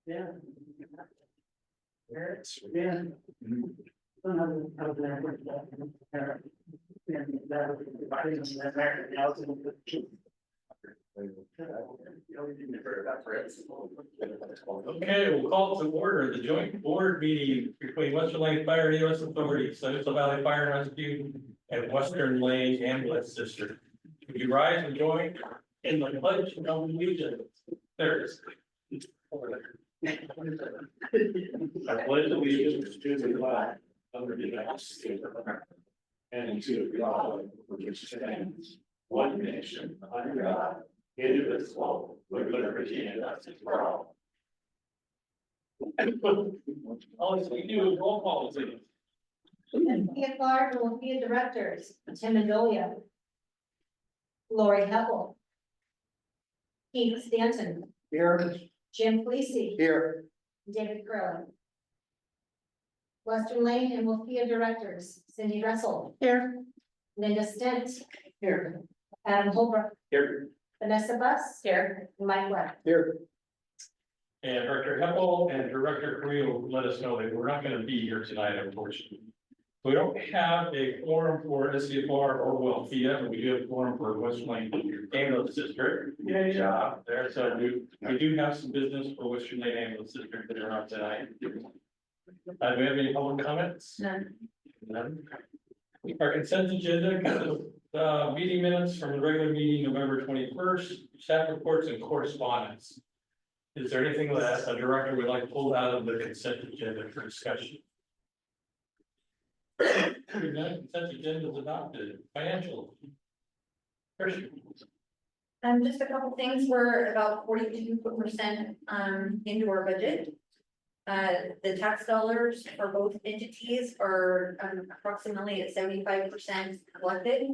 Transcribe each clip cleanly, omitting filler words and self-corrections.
Yeah. Yeah. Okay, we'll call to order the joint board meeting between Western Lane Fire and EMS Authority, Central Valley Fire and Rescue, and Western Lane Ambulance District. Would you rise and join in the pledge of allegiance? There it is. I pledge allegiance to the flag of the United States of America and to the republic which stands one nation under God, indivisible, with liberty and justice for all. All we do is roll call, please. WLFEA directors, Tim Adolia, Lori Heppel, Keith Stanton, Here. Jim Fleece, Here. David Curlin. Western Lane and WLFEA directors, Cindy Russell. Here. Linda Stent. Here. Adam Holbrook. Here. Vanessa Buss. Here. And Mike Webb. Here. And Director Heppel and Director Creel let us know that we're not gonna be here tonight, unfortunately. We don't have a forum for SCFR or WLFEA, but we do have a forum for Western Lane Ambulance District. Yay, job there, so we do have some business for Western Lane Ambulance District that are on tonight. Do we have any public comments? None. None. Our consent agenda, meeting minutes from the regular meeting, November 21st, staff reports and correspondence. Is there anything that a director would like pulled out of the consent agenda for discussion? Consent agenda is adopted. Financial. Just a couple things, we're about 42% into our budget. The tax dollars for both entities are approximately at 75% collected.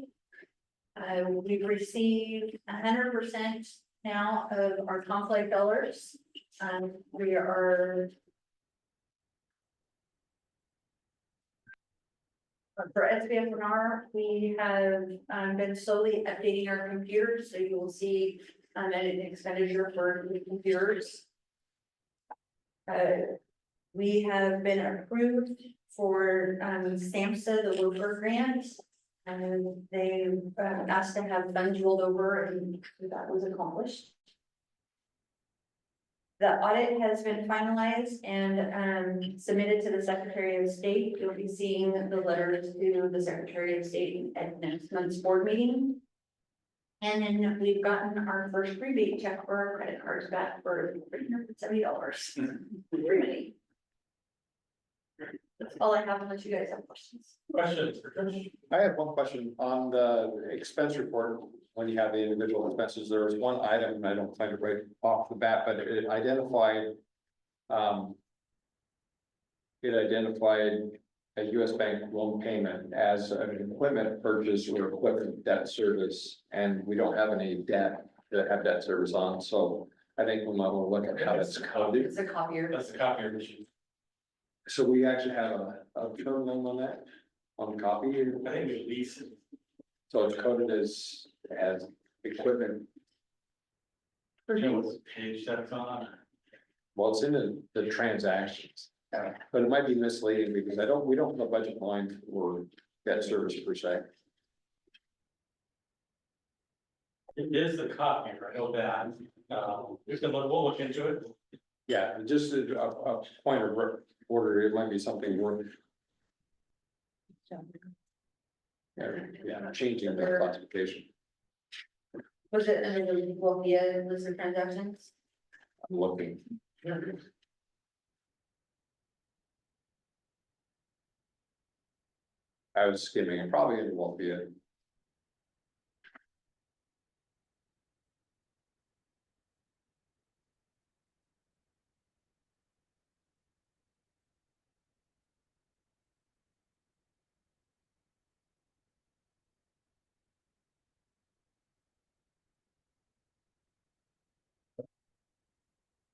We've received 100% now of our conflict dollars. We are for SBFNR, we have been slowly updating our computers, so you will see an expenditure for the computers. We have been approved for SAMHSA, the LOPR grant, and they asked to have funds rolled over, and that was accomplished. The audit has been finalized and submitted to the Secretary of State. You'll be seeing the letters to the Secretary of State at next month's board meeting. And then we've gotten our first rebate check for our credit cards back for $370. Really. That's all I have unless you guys have questions. Questions for Trish? I have one question on the expense report. When you have the individual expenses, there was one item, and I don't find it right off the bat, but it identified. It identified a US bank loan payment as an equipment purchase or equipment debt service, and we don't have any debt that have debt service on, so I think we might want to look at how that's coded. It's a copier. That's the copier machine. So we actually have a term loan on that, on the copy, I think we lease it. so it's coded as equipment. You know what page that's on? Well, it's in the transactions, but it might be misleading because we don't have a budget line for debt service per se. It is the copier, I know that. We'll look into it. Yeah, just a point of order, it might be something worth. Yeah, changing the classification. Was it under the WLFEA list of transactions? I'm looking. I was skimming, probably it won't be it.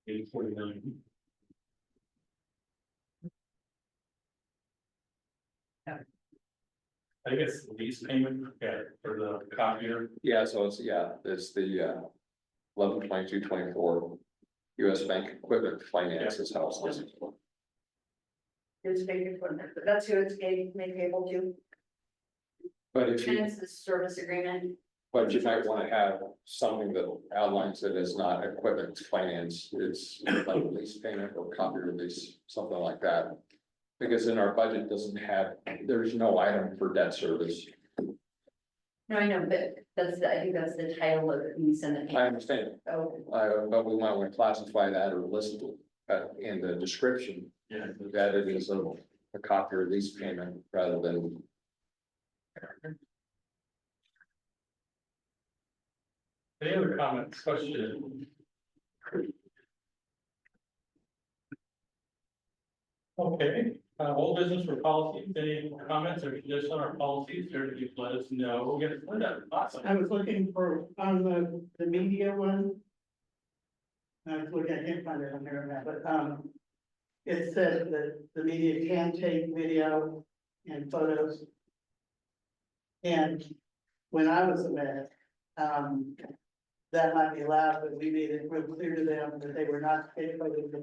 $849. I think it's the lease payment, for the copier. Yeah, so it's the 11/22/24. US Bank Equipment Finance's house. It's big equipment, but that's who it's made payable to, But if and you, it's the service agreement. but you might wanna have something that outlines it as not equipment finance, it's like lease payment or copy release, something like that. Because in our budget doesn't have, there's no item for debt service. No, I know, but I think that's the title of it, when you send it. I understand, Oh, but we might want to classify that or list it in the description. Yeah. That it is a copy or lease payment rather than. Any other comments, questions? Okay, old business for policy, any comments or suggestions on our policies, or just let us know, we'll get it, Linda, awesome. I was looking for, on the media one. I was looking, I can't find it on there now, but, it says that the media can take video and photos. And when I was a mayor, that might be allowed, but we made it real clear to them that they were not taking photos of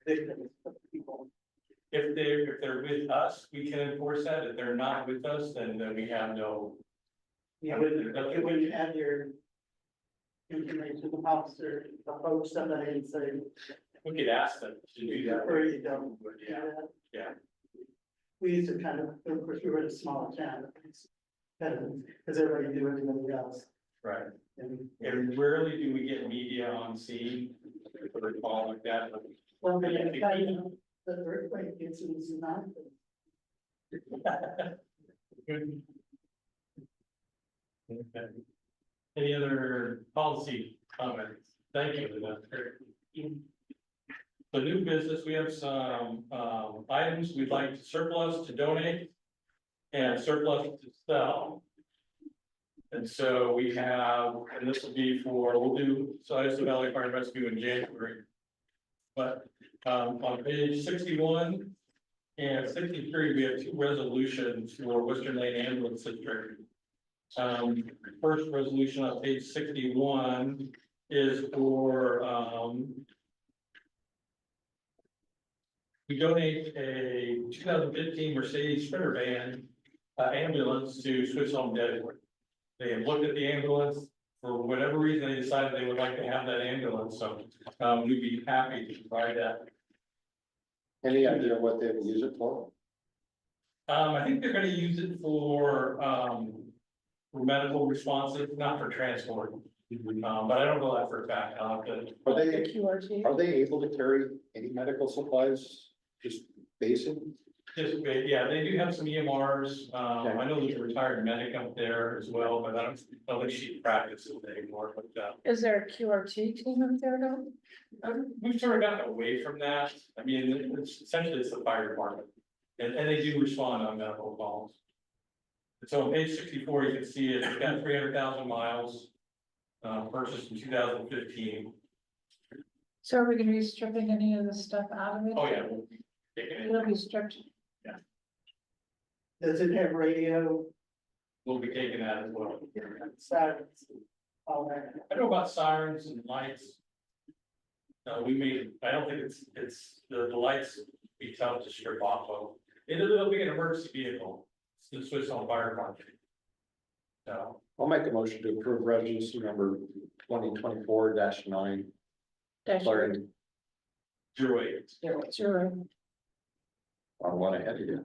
victims of people. If they're with us, we can enforce that, if they're not with us, then we have no. You when you have your information, the officer, approach somebody and say, We could ask them to do that. or you don't. Yeah, yeah. We used to kind of course, we were in a small town. Because everybody knew everybody else. Right, And, and rarely do we get media on scene, for a call like that. well, but it's kind of, the earthquake gets in the tsunami. Good. Okay. Any other policy comments? Thank you for that. The new business, we have some items we'd like to surplus to donate and surplus to sell. And so we have, and this will be for, we'll do Size Valley Fire and Rescue in January. But on page 61 and 63, we have two resolutions for Western Lane Ambulance District. First resolution on page 61 is for we donate a 2015 Mercedes Sprinter van ambulance to Swiss Home Dedicate. They have looked at the ambulance, for whatever reason, they decided they would like to have that ambulance, so we'd be happy to provide that. Any idea what they would use it for? I think they're gonna use it for medical responses, not for transport. But I don't know that for a fact, I'll have to. Are they able to carry any medical supplies, just basic? Just, yeah, they do have some EMRs, I know there's a retired medic up there as well, but I don't think she practices anymore, but, Is there a QRT team up there though? we've sort of gotten away from that, I mean, it's essentially it's the fire department. And they do respond on medical calls. So on page 64, you can see it's got 300,000 miles, purchased in 2015. So are we gonna be stripping any of the stuff out of it? Oh, yeah, we'll be taking it. It'll be stripped. Does it have radio, We'll be taking that as well. sirens, all that? I know about sirens and lights. I don't think it's the lights be tough to strip off of. It'll be an emergency vehicle. It's the Swiss Home Fire Department. So, I'll make a motion to approve resolution number 2024-9. Dash Declaring, 08. zero. I want ahead of you,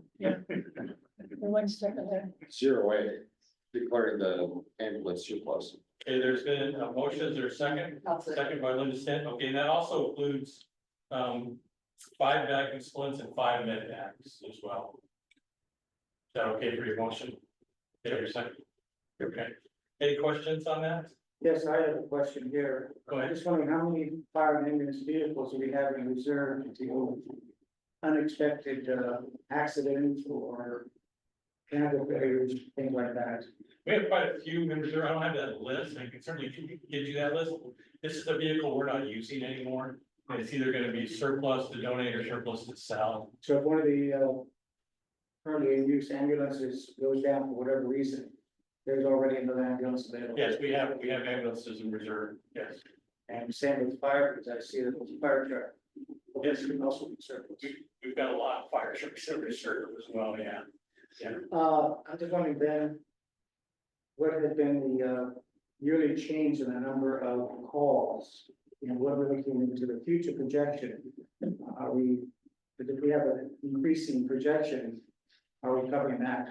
One step ahead. 08, declaring the ambulance surplus. Okay, there's been a motion, is there a second? Second by Linda Stent, okay, and that also includes, 5 vacuum splints and 5 med packs as well. Is that okay for your motion? Yeah, your second. Okay, any questions on that? Yes, I have a question here. Go I'm ahead. just wondering how many fire and ambulance vehicles do we have in reserve to deal with unexpected accidents or candle failures, things like that? We have quite a few members there. I don't have that list. I can certainly give you that list. This is a vehicle we're not using anymore. And it's either gonna be surplus to donate or surplus to sell. So if one of the currently in use ambulances goes down for whatever reason, there's already another ambulance available. Yes, we have ambulances in reserve, yes. And same with fire, because I see that the fire truck. Yes, can also be surplus. We've got a lot of fire truck service as well, yeah. I'm just wondering then. What had been the yearly change in the number of calls? And what we're looking into the future projection? Are we, but if we have an increasing projection, are we covering that?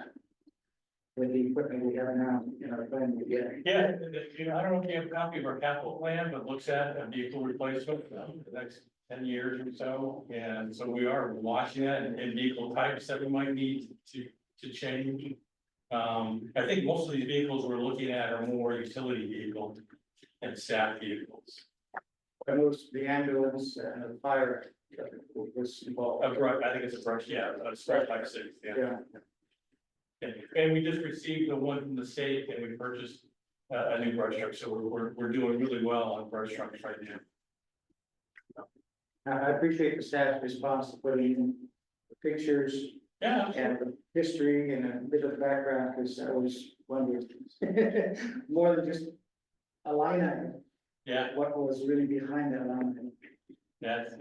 With the equipment we have now in our plan to get? Yeah, you know, I don't know if you have a copy of our capital plan, but looks at a vehicle replacement for the next 10 years or so. And so we are watching that and vehicle types that we might need to change. I think most of these vehicles we're looking at are more utility vehicles and staff vehicles. And those, the ambulance and the fire was involved. I think it's a brush, yeah, a brush type 6, yeah. And we just received the one from the state and we purchased a new brush truck, so we're doing really well on brush trucks right now. I appreciate the staff's response to putting in the pictures Yeah, and the history and a bit of background, because I was wondering more than just a line item, yeah, what was really behind that line item. that's,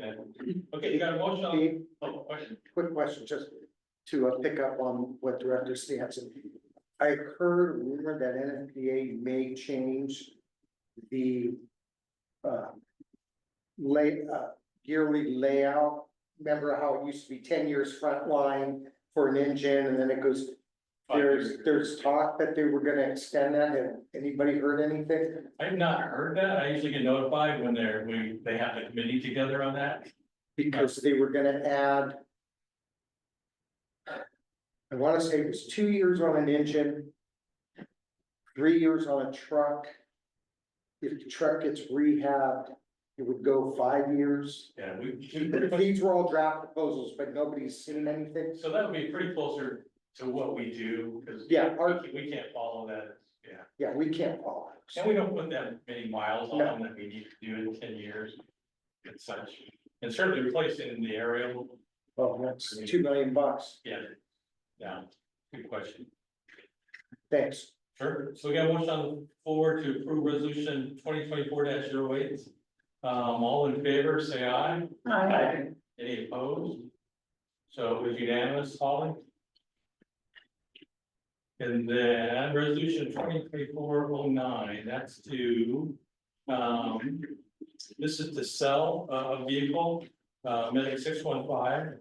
okay, you got a motion on, oh, question? Quick question, just to pick up on what Director Sampson. I heard a rumor that NFPA may change the yearly layout. Remember how it used to be 10 years front line for an engine and then it goes, there's talk that they were gonna extend that. Have anybody heard anything? I have not heard that. I usually get notified when they have the committee together on that. Because they were gonna add. I wanna say it was 2 years on an engine. 3 years on a truck. If the truck gets rehabbed, it would go 5 years. Yeah, These were all draft proposals, but nobody's seen anything. so that would be pretty closer to what we do, because Yeah, we can't follow that, yeah. Yeah, we can't follow. And we don't put that many miles on them that we need to do in 10 years and such. And certainly replacing in the aerial, Well, that's $2 million. yeah, good question. Thanks. Sure, so we got a motion on the floor to approve resolution 2024-08. All in favor, say aye. Aye. Any opposed? So it was unanimous, Holly? And then resolution 2024-09, that's to, this is to sell a vehicle, Medic 615.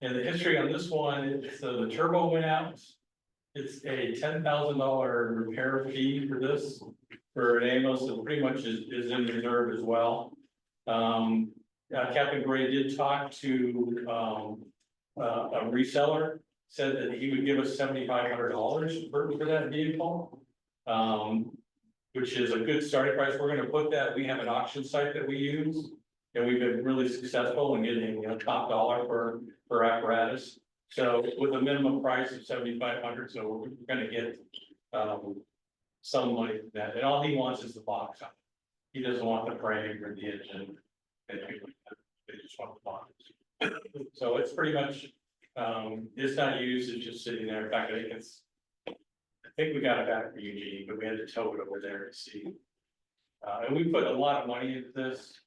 And the history on this one is the turbo went out. It's a $10,000 repair fee for this, for an ambulance that pretty much is in reserve as well. Captain Gray did talk to a reseller, said that he would give us $7,500 for that vehicle. Which is a good starting price. We're gonna put that, we have an auction site that we use. And we've been really successful in getting, top dollar for apparatus. So with a minimum price of $7,500, so we're gonna get some money for that. And all he wants is the box. He doesn't want the frame or the engine. They just want the box. So it's pretty much, it's not used, it's just sitting there. In fact, I think we got it back for Eugene, but we had to tow it over there to see. And we put a lot of money into this.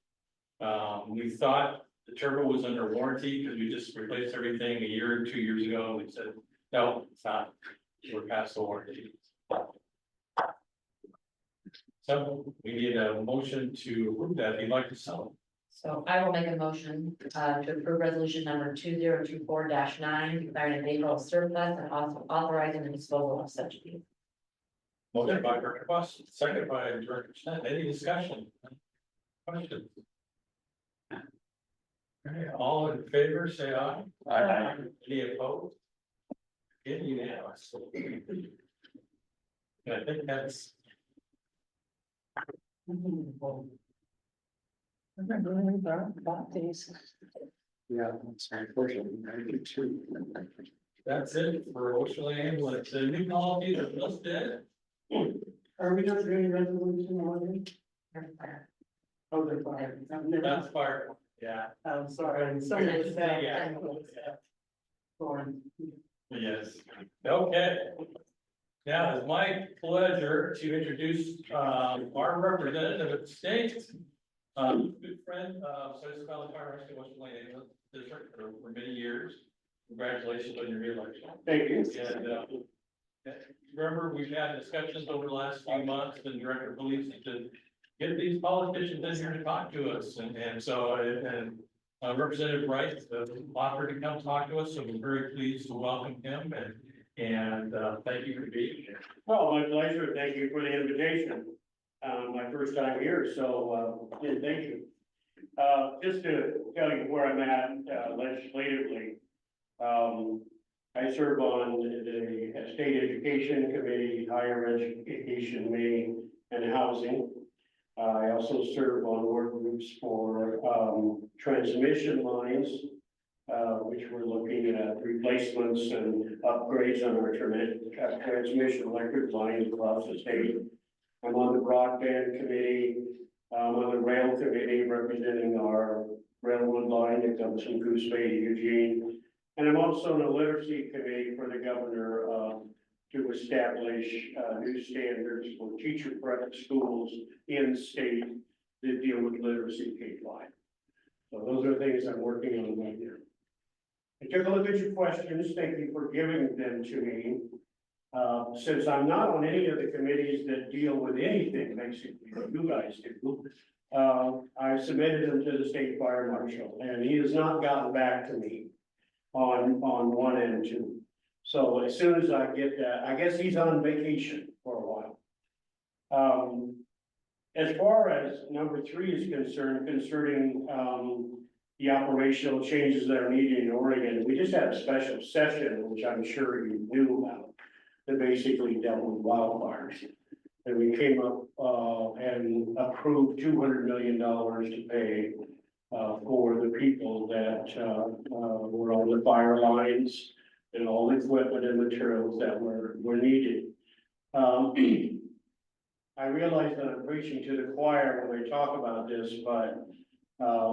We thought the turbo was under warranty because we just replaced everything a year or 2 years ago. And we said, no, it's not. We're past the warranty. So we need a motion to approve that. If you'd like to sell So I will make a motion to approve resolution number 2024-9, declaring a vehicle surplus and also authorizing the disposal of such vehicle. it. Motion by Director Buss, second by Director Schmidt. Any discussion? Questions? Okay, all in favor, say aye. Aye. Any opposed? Again, unanimous. And I think that's. Bought these. Yeah, that's unfortunately, I do too. That's it for Ocean Ambulance, the new policy that was dead. Are we not doing resolution already? Oh, they're fire. I've never- That's fire, yeah, I'm sorry, some of the staff. Yeah. Sorry. yes, okay. Now, it's my pleasure to introduce our representative of the state, Good friend, South Valley Fire Rescue Western Lane Ambulance District for many years. Congratulations on your reelection. Thank you. And, remember, we've had discussions over the last few months, the director of police to get these politicians in here to talk to us, and so, Representative Wright offered to come talk to us, so we're very pleased to welcome him, and thank you for being here. Oh, my pleasure. Thank you for the invitation. My first time here, so, yeah, thank you. Just to tell you where I'm at legislatively, I serve on the State Education Committee, Higher Education Committee, and Housing. I also serve on work groups for transmission lines, which we're looking at replacements and upgrades on our transmission electric lines across the state. I'm on the broadband committee. I'm on the rail committee representing our railroad line that comes from Goose Bay to Eugene. And I'm also on the literacy committee for the governor to establish new standards for teacher prep schools in the state that deal with literacy K-5. So those are things I'm working on right now. I took a look at your questions. Thank you for giving them to me. Since I'm not on any of the committees that deal with anything, basically, that you guys do, I submitted them to the state fire marshal, and he has not gotten back to me on 1 and 2. So as soon as I get that, I guess he's on vacation for a while. As far as number 3 is concerned, concerning the operational changes that are needed in Oregon, we just had a special session, which I'm sure you knew about, that basically dealt with wildfires. And we came up and approved $200 million to pay for the people that were on the fire lines and all the equipment and materials that were needed. I realize that I'm preaching to the choir when I talk about this, but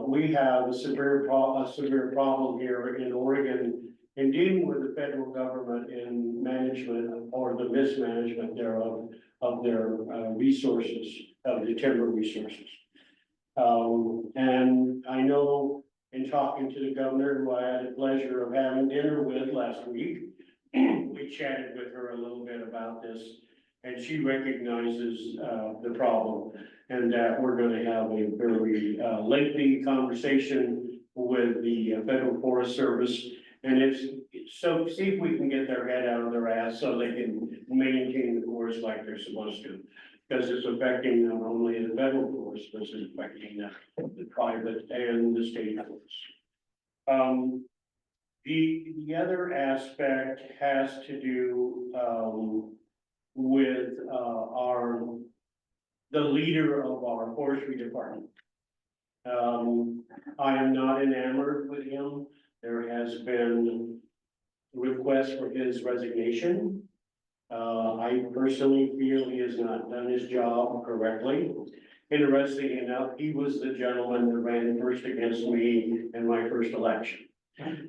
we have a severe problem here in Oregon in dealing with the federal government in management or the mismanagement thereof of their resources, of the timber resources. And I know in talking to the governor, who I had the pleasure of having dinner with last week, we chatted with her a little bit about this, and she recognizes the problem, and that we're going to have a very lengthy conversation with the Federal Forest Service. And so see if we can get their head out of their ass so they can maintain the forest like they're supposed to. Because it's affecting not only the federal forest, but it's affecting the private and the state forest. The other aspect has to do with the leader of our forestry department. I am not enamored with him. There has been requests for his resignation. I personally feel he has not done his job correctly. Interestingly enough, he was the gentleman that ran first against me in my first election.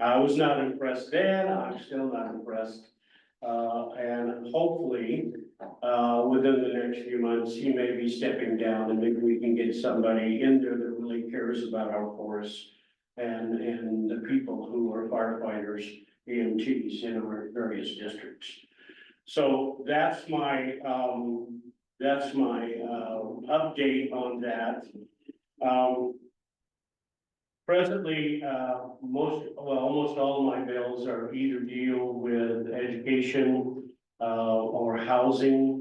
I was not impressed then, I'm still not impressed. And hopefully, within the next few months, he may be stepping down, and maybe we can get somebody in there that really cares about our forests and the people who are firefighters, EMTs in our various districts. So that's my update on that. Presently, almost all of my bills are either deal with education or housing,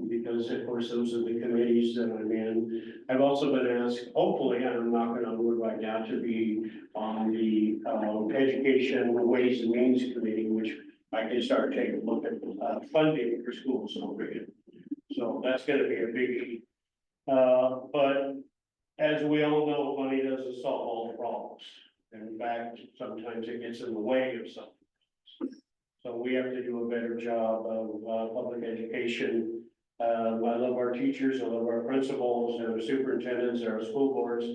because of course those are the committees that I'm in. I've also been asked, hopefully, and I'm knocking on wood right now, to be on the education ways and means committee, which I can start taking a look at funding for schools in Oregon. So that's going to be a biggie. But as we all know, money doesn't solve all the problems. In fact, sometimes it gets in the way of something. So we have to do a better job of public education. I love our teachers, I love our principals, and our superintendents, and our school boards,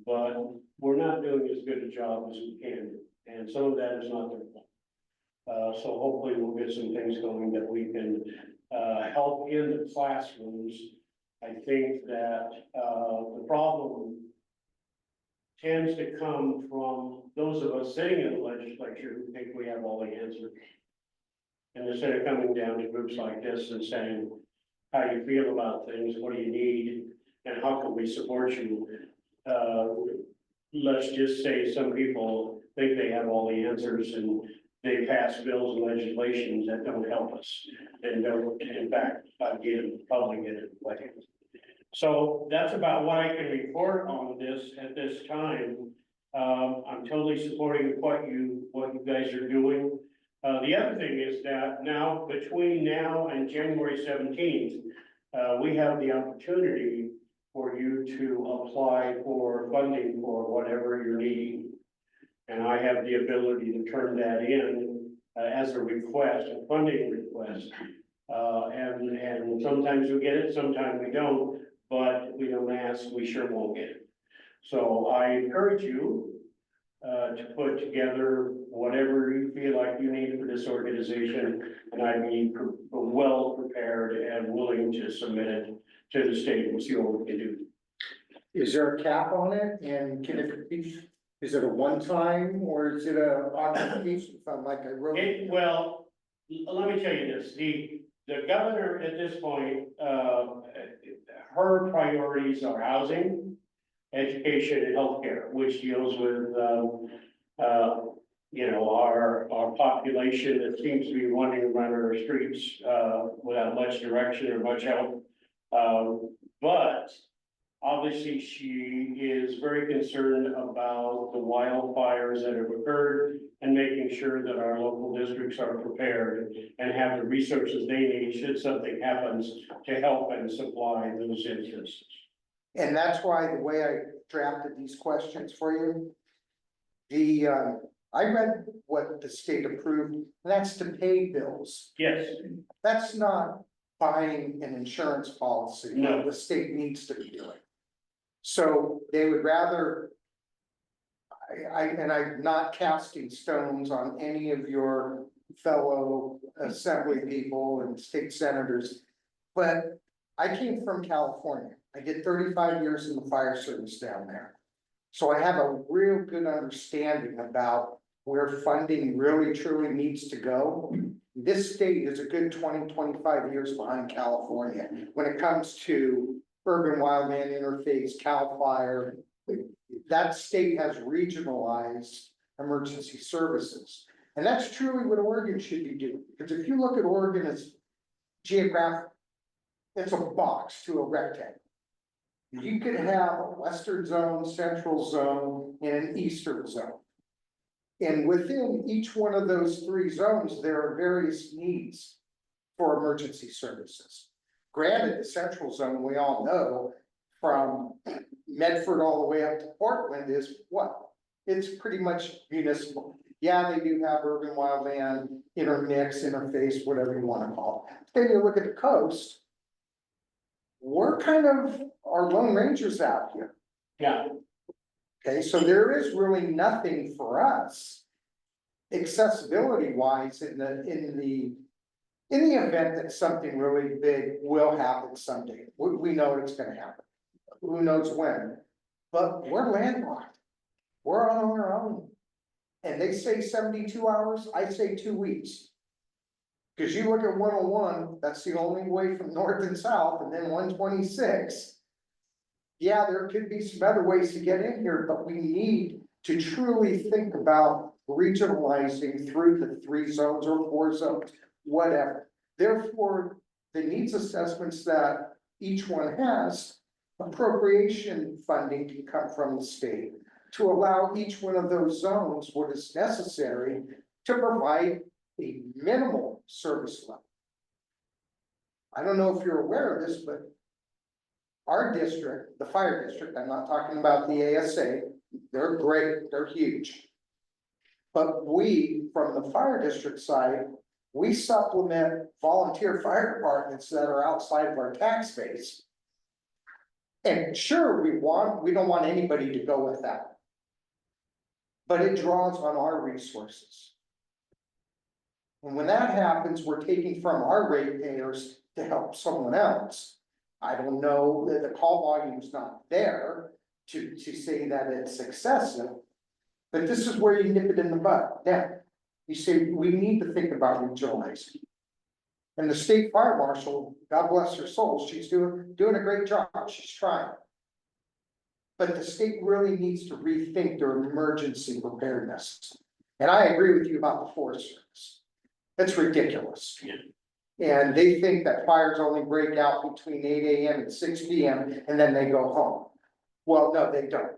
but we're not doing as good a job as we can do. And some of that is not their fault. So hopefully we'll get some things going that we can help in the classrooms I think that, the problem tends to come from those of us sitting in the legislature who think we have all the answers. And instead of coming down to groups like this and saying, how you feel about things, what do you need, and how can we support you? Let's just say some people think they have all the answers and they pass bills and legislations that don't help us. And don't, in fact, give the public any way. So that's about what I can report on this at this time. I'm totally supporting what you guys are doing. The other thing is that now, between now and January 17th, we have the opportunity for you to apply for funding for whatever you're needing. And I have the ability to turn that in as a request, a funding request. And sometimes we get it, sometimes we don't, but we don't ask, we sure won't get it. So I encourage you to put together whatever you feel like you need for this organization, and I'd be well prepared and willing to submit it to the state and see what we can do. Is there a cap on it, and can it be, is it a one-time, or is it a occupation fund like I wrote? Well, let me tell you this, the governor at this point, her priorities are housing, education, and healthcare, which deals with, you know, our population that seems to be wandering around our streets, without much direction or much help. But obviously, she is very concerned about the wildfires that have occurred and making sure that our local districts are prepared and have the resources they need should something happens to help and supply those interests. And that's why the way I drafted these questions for you. I read what the state approved, and that's to pay bills. Yes, That's not buying an insurance policy. No. The state needs to be doing. So they would rather. And I'm not casting stones on any of your fellow assembly people and state senators. But I came from California. I did 35 years in the fire service down there. So I have a real good understanding about where funding really truly needs to go. This state is a good 20-25 years behind California when it comes to urban wildland interface, CAL FIRE. That state has regionalized emergency services. And that's truly what Oregon should be doing. Because if you look at Oregon as geographic, it's a box to a rectangle. You could have a western zone, central zone, and an eastern zone. And within each one of those three zones, there are various needs for emergency services. Granted, the central zone, we all know, from Medford all the way up to Portland is what? It's pretty much municipal. Yeah, they do have urban wildland, intermix, interface, whatever you want to call it. Then you look at the coast, we're kind of our lone rangers out here. yeah, Okay, so there is really nothing for us accessibility wise in the event that something really big will happen someday. We know it's gonna happen. Who knows when? But we're landlocked. We're on our own. And they say 72 hours, I say 2 weeks. Cause you look at 101, that's the only way from north and south, and then 126. Yeah, there could be some other ways to get in here, but we need to truly think about regionalizing through the 3 zones or 4 zones, whatever. Therefore, the needs assessments that each one has, appropriation funding can come from the state to allow each one of those zones what is necessary to provide a minimal service level. I don't know if you're aware of this, but our district, the fire district, I'm not talking about the ASA, they're great, they're huge. But we, from the fire district side, we supplement volunteer fire departments that are outside of our tax base. And sure, we don't want anybody to go with that. But it draws on our resources. And when that happens, we're taking from our ratepayers to help someone else. I don't know, the call volume's not there to say that it's excessive. But this is where you nip it in the bud. Now, you say, we need to think about regionalizing. And the state fire marshal, God bless her soul, she's doing a great job, she's trying. But the state really needs to rethink their emergency preparedness. And I agree with you about the Forest Service. It's ridiculous. And they think that fires only break out between 8 AM and 6 PM and then they go home. Well, no, they don't.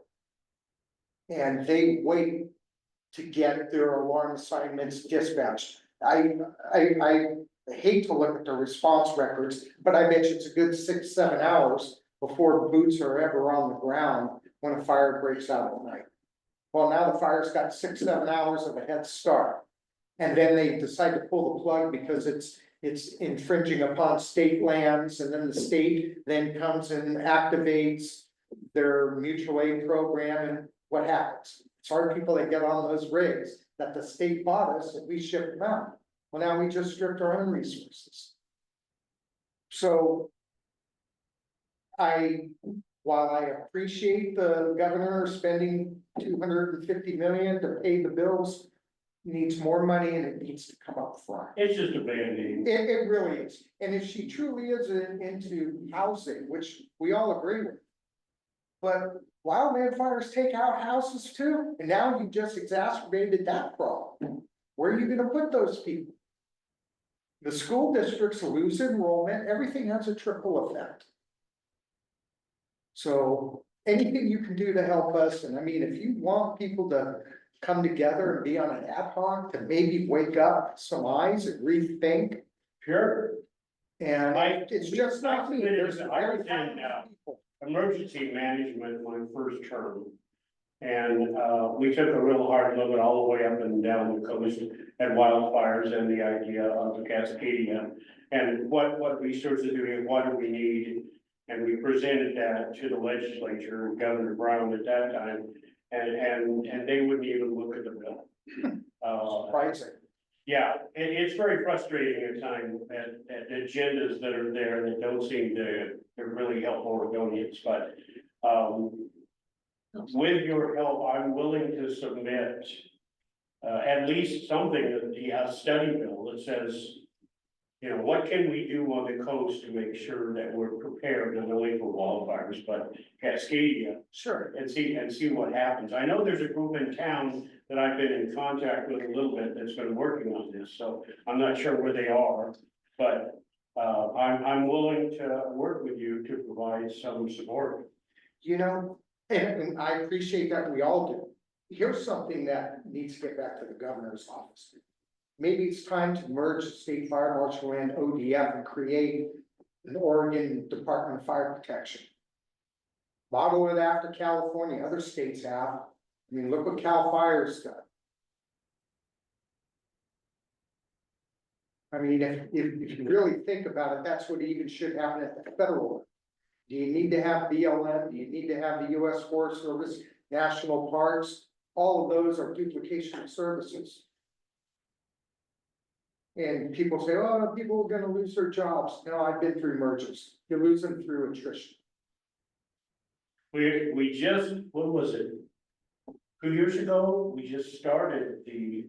And they wait to get their alarm assignments dispatched. I hate to look at the response records, but I bet you it's a good 6-7 hours before boots are ever on the ground when a fire breaks out at night. Well, now the fire's got 6-7 hours of a head start. And then they decide to pull the plug because it's infringing upon state lands, and then the state then comes and activates their mutual aid program, and what happens? It's our people that get on those rigs that the state bought us and we shipped them out. Well, now we just stripped our own resources. So while I appreciate the governor spending 250 million to pay the bills, needs more money and it needs to come up front. It's just a Band-Aid. It really is. And if she truly is into housing, which we all agree with. But wildland fires take out houses too, and now you just exacerbated that problem. Where are you gonna put those people? The school districts lose enrollment, everything has a trickle effect. So anything you can do to help us, and I mean, if you want people to come together and be on an ad hoc to maybe wake up some eyes and rethink. Sure. And it's just not me, there's. I was in, emergency management my first term. And, we took a real hard look at all the way up and down the coast at wildfires and the idea of the Cascadia. And what resources do we have, what do we need? And we presented that to the legislature, Governor Brown at that time, and they wouldn't even look at the bill. Surprising. Yeah, it's very frustrating at times at agendas that are there that don't seem to really help Oregonians, but, with your help, I'm willing to submit, at least something that the study bill that says, you know, what can we do on the coast to make sure that we're prepared not only for wildfires, but Cascadia, Sure. and see what happens. I know there's a group in town that I've been in contact with a little bit that's been working on this, so I'm not sure where they are, but I'm willing to work with you to provide some support. You know, and I appreciate that, we all do. Here's something that needs to get back to the governor's office. Maybe it's time to merge the state fire marshal and ODF and create an Oregon Department of Fire Protection. Model it after California, other states have. I mean, look what Cal Fire's done. I mean, if you really think about it, that's what even should happen at the federal level. Do you need to have BLM? Do you need to have the US Forest Service, national parks? All of those are duplication of services. And people say, oh, people are gonna lose their jobs. No, I've been through mergers. You lose them through attrition. We just, what was it? 2 years ago, we just started the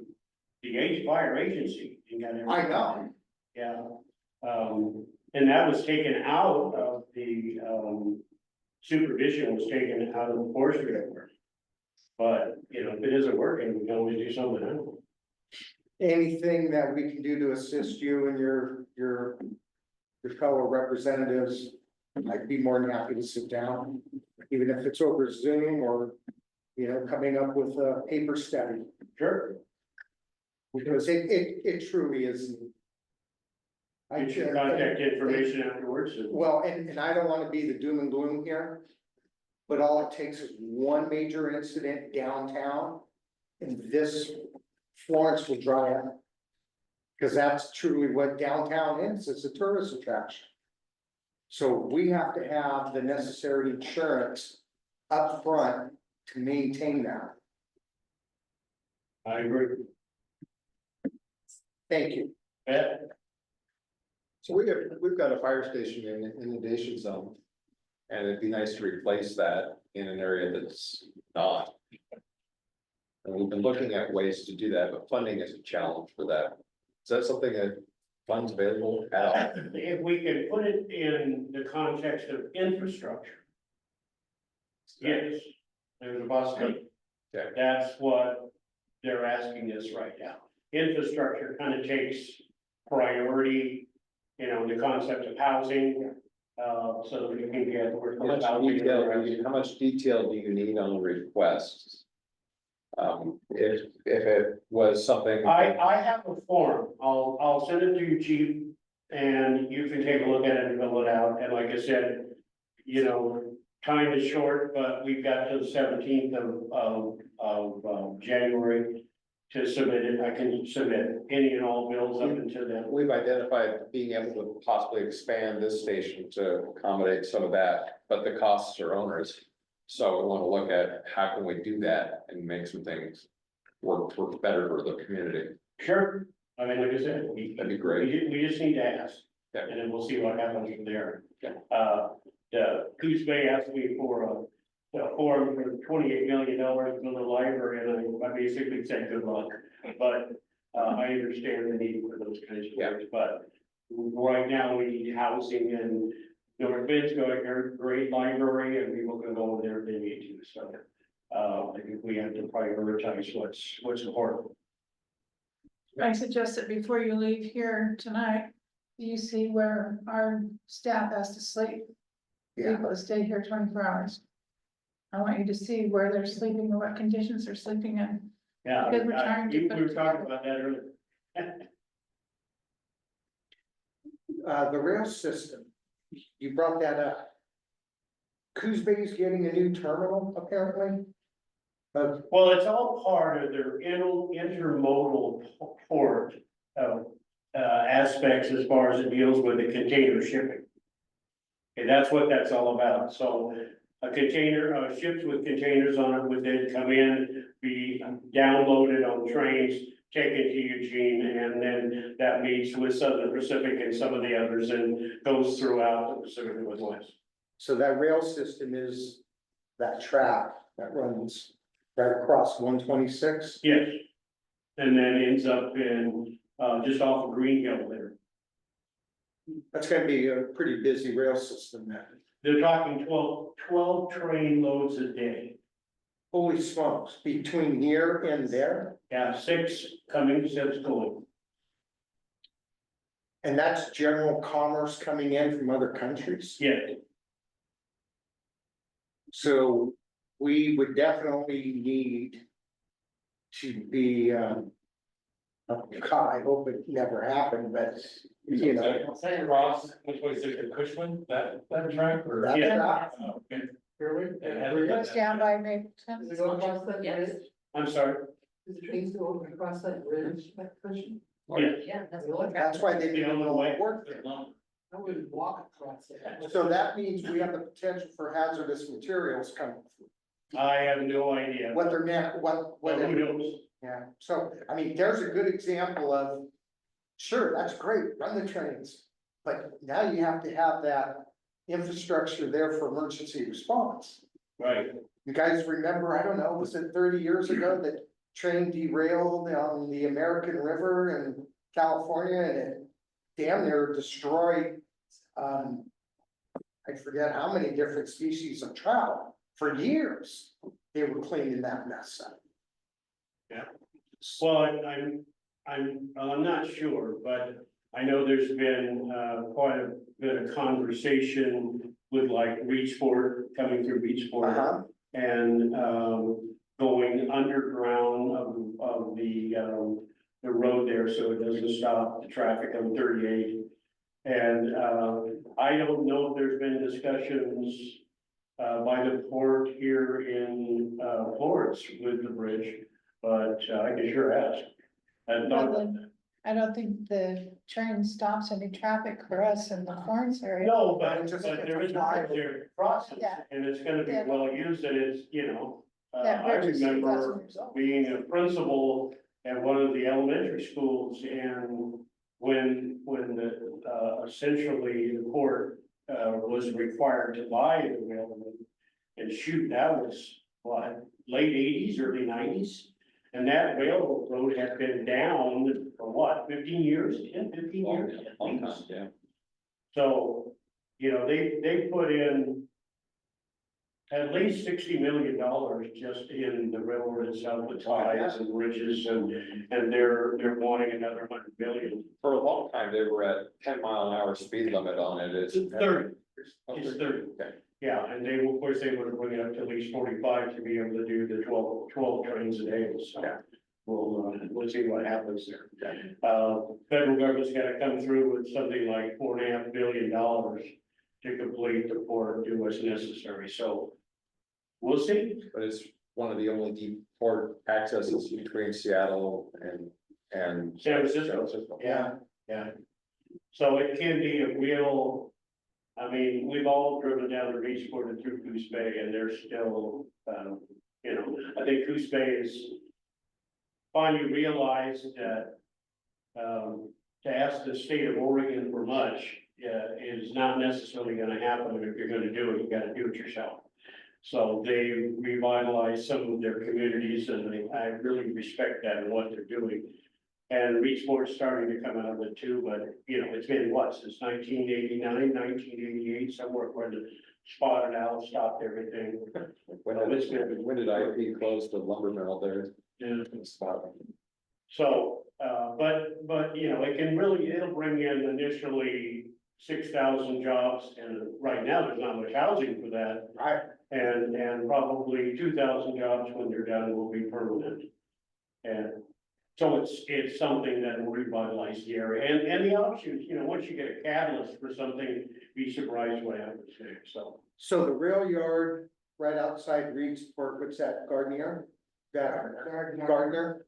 fire agency. I know. Yeah, and that was taken out of the, supervision was taken out of the forestry department. But, you know, if it isn't working, we can always do something else. Anything that we can do to assist you and your fellow representatives, I'd be more than happy to sit down, even if it's over Zoom or, you know, coming up with a paper study. Sure. Because it truly is. Get your contact information afterwards. Well, and I don't wanna be the doom and gloom here, but all it takes is one major incident downtown, and this Florence will dry up. Cause that's truly what downtown is, it's a tourist attraction. So we have to have the necessary insurance up front to maintain that. I agree. Thank you. Bet. So we've got a fire station in the inundation zone. And it'd be nice to replace that in an area that's not. And we've been looking at ways to do that, but funding is a challenge for that. Is that something that funds available at all? If we can put it in the context of infrastructure. Yes, there's a possibility. Okay. That's what they're asking us right now. Infrastructure kind of takes priority, the concept of housing, so that we can get. How much detail do you need on the requests? If it was something. I have a form, I'll send it to you, chief, and you can take a look at it and fill it out, and like I said, time is short, but we've got to the 17th of January to submit it. I can submit any and all bills up until then. We've identified being able to possibly expand this station to accommodate some of that, but the costs are onerous. So we want to look at how can we do that and make some things work better for the community. Sure, I mean, like I said, That'd be great. we just need to ask, Yeah. and then we'll see what happens from there. Yeah. Coos Bay asked me for a form for $28 million to build a library, and I basically said good luck. But, I understand the need for those kinds of things, but right now we need housing, and North Bend's got a great library, and people can go over there if they need to, so. I think we have to prioritize what's important. I suggest that before you leave here tonight, you see where our staff has to sleep. Yeah. People stay here 24 hours. I want you to see where they're sleeping and what conditions they're sleeping in. Yeah, Because we're trying to we put were it talking together. about that earlier. The rail system, you brought that up. Coos Bay's getting a new terminal apparently. Well, it's all part of their intermodal port aspects as far as it deals with the container shipping. And that's what that's all about. So a container, ships with containers on it would then come in, be downloaded on trains, taken to Eugene, and then that meets with Southern Pacific and some of the others and goes throughout the Pacific Northwest. So that rail system is that track that runs right across 126. Yes. And then ends up in, just off of Green Hill there. That's gonna be a pretty busy rail system then. They're talking 12 train loads a day. Holy smokes, between here and there, Yeah, 6 coming, 6 going. and that's general commerce coming in from other countries. Yeah, So we would definitely need to be, God, I hope it never happened, but, you know. St. Ross, which way is it, Cushman, that track or? That's Yeah. that. Oh, okay. It goes down by Mapleton. Is it going across that Yes. bridge? I'm sorry. Is the train still going across that bridge, that cushion? Yeah. Yeah, that's Really? what. That's why they The didn't only know way. it worked there. I would walk across it. So that means we have the potential for hazardous materials coming. I have no idea. What they're not, what Well, who it, knows? yeah, so, I mean, there's a good example of, sure, that's great, run the trains. But now you have to have that infrastructure there for emergency response. Right. You guys remember, I don't know, was it 30 years ago that train derailed on the American River in California and it damn near destroyed, I forget how many different species of trout. For years, they were cleaning that mess up. Well, I'm not sure, but I know there's been, quite a bit of conversation with like Beachport, coming through Beachport. Uh-huh. And, going underground of the road there, so it doesn't stop the traffic on 38. And, I don't know if there's been discussions, by the port here in, Florence with the bridge, but I can sure ask. And I don't think the train stops any traffic for us in the Florence area. no, but there is a bridge there crosses, Yeah. and it's gonna be Yeah. well used, and it's, That I bridge is remember 2,000 years old. being a principal at one of the elementary schools, and when the, essentially the court, was required to buy the railroad. And shoot, that was what, late eighties, early nineties? And that railroad had been down for what, 15 years, 10, 15 years? at Long time, least. yeah. So, you know, they put in at least $60 million just in the railroad itself, with ties and bridges, and they're wanting another 100 million. For a long time, they were at 10-mile-an-hour speed limit on it. It's 30, Oh, it's 30. 30. Okay. Yeah, and they, of course, they would bring it up to at least 45 to be able to do the 12 trains a day, so. Yeah. We'll see what happens there. Federal government's gotta come through with something like $4.5 billion to complete the port, do what's necessary, so. We'll see. But it's one of the only deep port accesses between Seattle and. San Francisco. Yeah, yeah. So it can be a real, I mean, we've all driven down the Reach Port and through Coos Bay, and there's still, you know, I think Coos Bay is finally realized that, to ask the state of Oregon for much, is not necessarily gonna happen. If you're gonna do it, you gotta do it yourself. So they revitalized some of their communities, and I really respect that and what they're doing. And Reachport's starting to come out of it too, but you know, it's been what, since 1989, 1988, somewhere where the spotted owl stopped everything. When did IP close the lumber mill there? Yeah. Spot. So, but, you know, it'll bring in initially 6,000 jobs, and right now, there's not much housing for that. Right. And probably 2,000 jobs when they're done will be permanent. And so it's something that will revitalize the area, and the offshoots, you know, once you get a catalyst for something, be surprised what happens there, so. So the rail yard right outside Reedsport, what's that, Gardner? Gardner,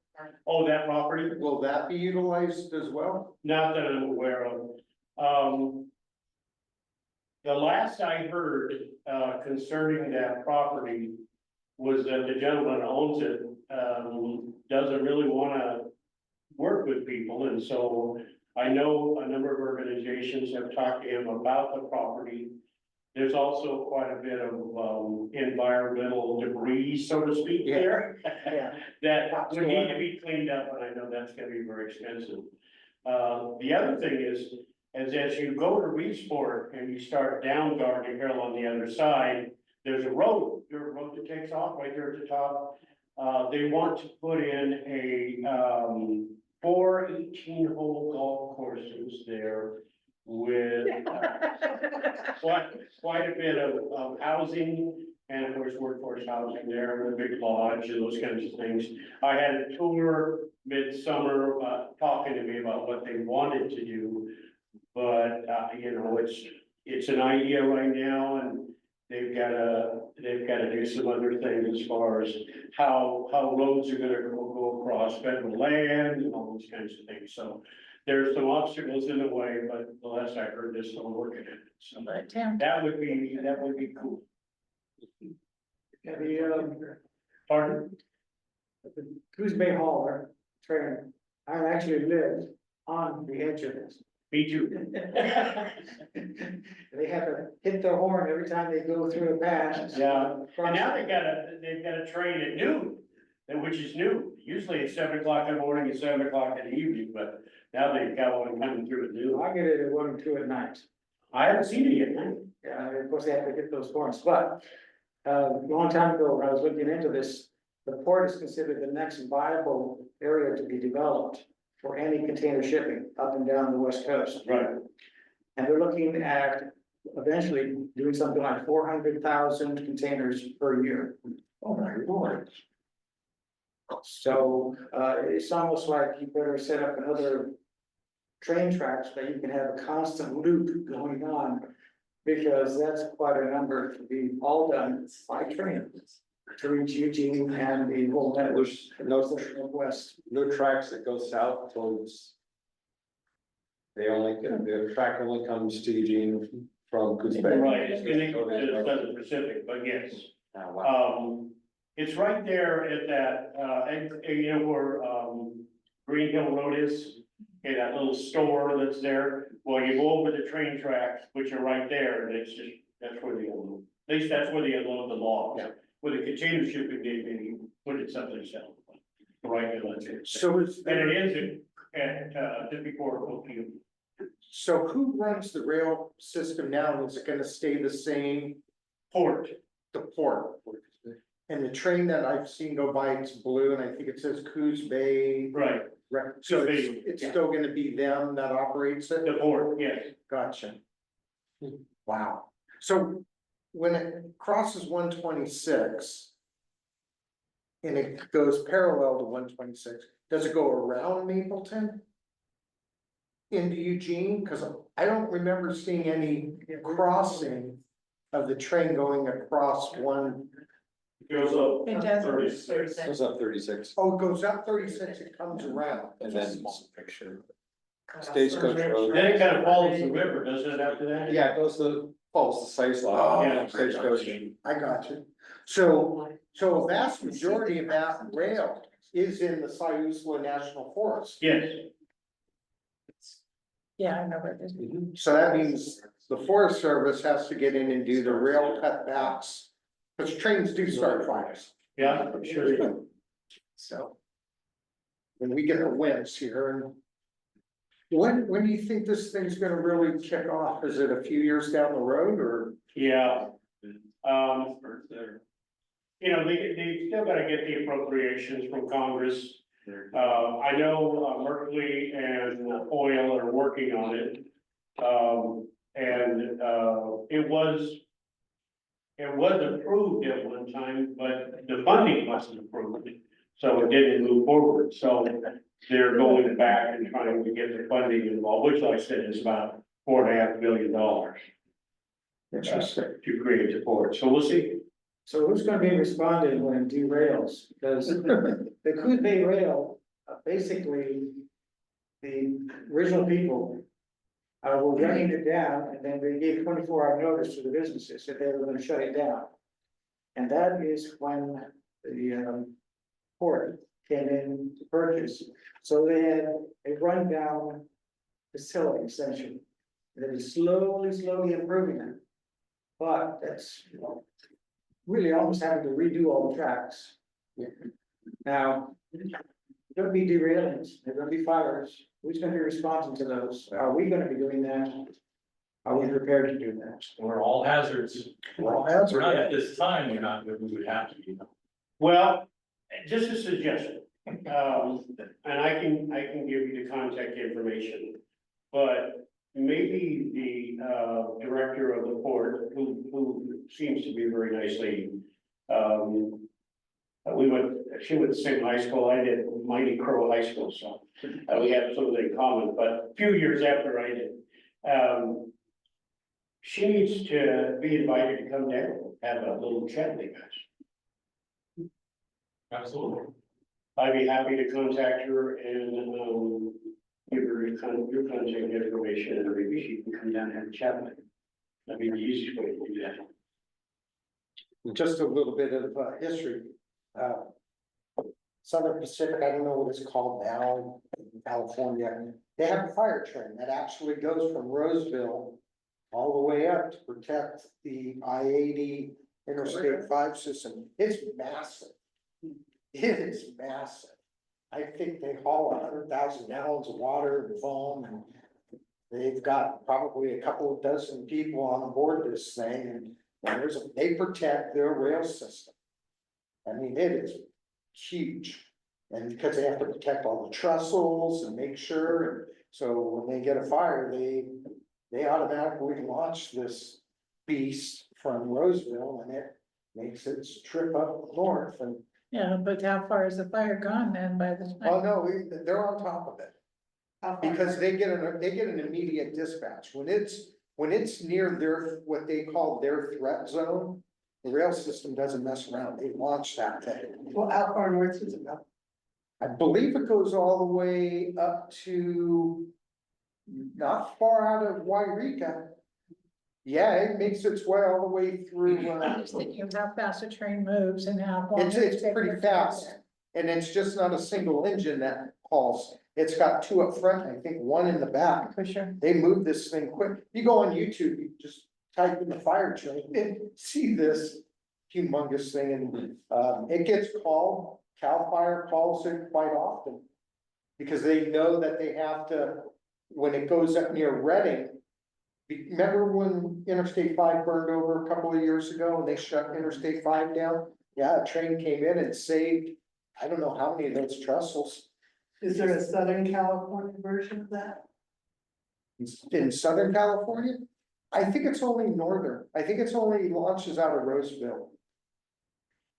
Oh, that property? will that be utilized as well? Not that I'm aware of. The last I heard, concerning that property was that the gentleman who owns it, doesn't really wanna work with people, and so I know a number of organizations have talked to him about the property. There's also quite a bit of, environmental debris, so to speak, Yeah. there. Yeah. That would need to be cleaned up, and I know that's gonna be very expensive. The other thing is as you go to Reedsport and you start down Gardner Hill on the other side, there's a road that takes off right there at the top. They want to put in a, 4 18-hole golf courses there with quite a bit of housing, and of course workforce housing there, with a big lodge and those kinds of things. I had a tour midsummer, talking to me about what they wanted to do. But, you know, it's an idea right now, and they've gotta do some other things as far as how roads are gonna go across federal land and all those kinds of things. So there's some obstacles in the way, but the last I heard, they're still working at it. So But Tim, that would be cool. Yeah, the, Pardon? the Coos Bay Hauler train, I actually lived on the edge of this. Me too. They have to hit their horn every time they go through a patch. Yeah, and now they've got a train at noon, which is new. Usually it's 7 o'clock in the morning and 7 o'clock in the evening, but now they've got one coming through at noon. I get it at 1 or 2 at night. I haven't seen it yet, man. Yeah, of course, they have to hit those horns, but, a long time ago, when I was looking into this, the port is considered the next viable area to be developed for any container shipping up and down the west coast. Right. And they're looking at eventually doing something like 400,000 containers per year. Oh, my Lord. So, it's almost like you better set up another train tracks that you can have a constant loop going on. Because that's quite a number to be all done by train to reach Eugene and the whole network. There's no, Northwest. no tracks that go south towards. The track only comes to Eugene from Coos Bay. Right, it's connected to the Southern Pacific, but yes. Ah, wow. It's right there at that, and you know where, Green Hill Road is. Okay, that little store that's there, well, you go over the train tracks, which are right there, and it's just, that's where they unload. At least that's where they unload the logs. Yeah. With the container shipping, they put it someplace else. Right, that's it. So is, And it is just before Oakview. so who runs the rail system now? Is it gonna stay the same, Port, the port? And the train that I've seen go by, it's blue, and I think it says Coos Bay. right, Right, so Coos it's, Bay, it's yeah. still gonna be them that operates it? the port, yes. Gotcha. Wow, so when it crosses 126. And it goes parallel to 126, does it go around Mapleton? Into Eugene, cause I don't remember seeing any crossing of the train going across one. Goes up. It does. 36. Goes up 36, Oh, it goes up 36, it comes around. and then Stagecoach Road. Then it kind of follows the river, doesn't it, after that? Yeah, it goes to, follows the size Oh, line. yeah. Stagecoach. I got you. So a vast majority of that rail is in the Siuslaw National Forest. Yes, Yeah, I know where it is. So that means the Forest Service has to get in and do the rail cutbacks, because trains do start fires. yeah, I'm sure. So. When we get the winds here, and when do you think this thing's gonna really kick off? Is it a few years down the road, or? Yeah, you know, they still gotta get the appropriations from Congress. I know Merkley and Oil are working on it. It was approved at one time, but the funding wasn't approved, so it didn't move forward, so they're going back and trying to get the funding involved, which like I said is about $4.5 billion. Interesting. To create support, so we'll see. So who's gonna be responding when it derails? Because the Coos Bay Rail, basically, the original people were running it down, and then they gave 24-hour notice to the businesses that they were gonna shut it down. And that is when the port came in to purchase. So they had a rundown facility essentially. They were slowly improving it. But that's, you know, really almost having to redo all the tracks. Now, there's gonna be derailings, there's gonna be fires, who's gonna be responding to those? Are we gonna be doing that? Are we prepared to do that? We're all hazards. Well, We're not at this time, we're not, we would have to be. Well, just a suggestion, and I can give you the contact information. But maybe the director of the port, who seems to be a very nice lady. She went to the same high school, I did, Mighty Crow High School, so we have something in common, but a few years after I did. She needs to be invited to come down, have a little chat with you guys. Absolutely. I'd be happy to contact her and, give her your contact information, and maybe she can come down and have a chat with you. That'd be the easiest way to do that. just a little bit of history. Southern Pacific, I don't know what it's called now in California, they have a fire train that actually goes from Roseville all the way up to protect the I-80 Interstate 5 system. It's massive. It is massive. I think they haul 100,000 gallons of water and foam, and they've got probably a couple of dozen people on board this thing, and they protect their rail system. I mean, it is huge, and because they have to protect all the trestles and make sure, and so when they get a fire, they automatically launch this beast from Roseville, and it makes its trip up north, and Yeah, but how far is the fire gone then by the oh time? no, they're on top of it. Because they get an immediate dispatch, when it's near their, what they call their threat zone. The rail system doesn't mess around, they launch that thing. Well, how far north is it now? I believe it goes all the way up to. Not far out of Wairika. Yeah, it makes its way all the way through, I'm just thinking of how fast a train moves and how. long it's it takes pretty to get fast. there. And it's just not a single engine that hauls, It's got two up front, I think one in the back. For sure. They moved this thing quick. You go on YouTube, you just type in the fire train and see this humongous thing and, it gets called, CAL FIRE calls it quite often. Because they know that they have to, when it goes up near Reading. Remember when Interstate 5 burned over a couple of years ago and they shut Interstate 5 down? Yeah, a train came in and saved, I don't know how many of those trestles. Is there a Southern California version of that? In Southern California? I think it's only northern. I think it's only launches out of Roseville.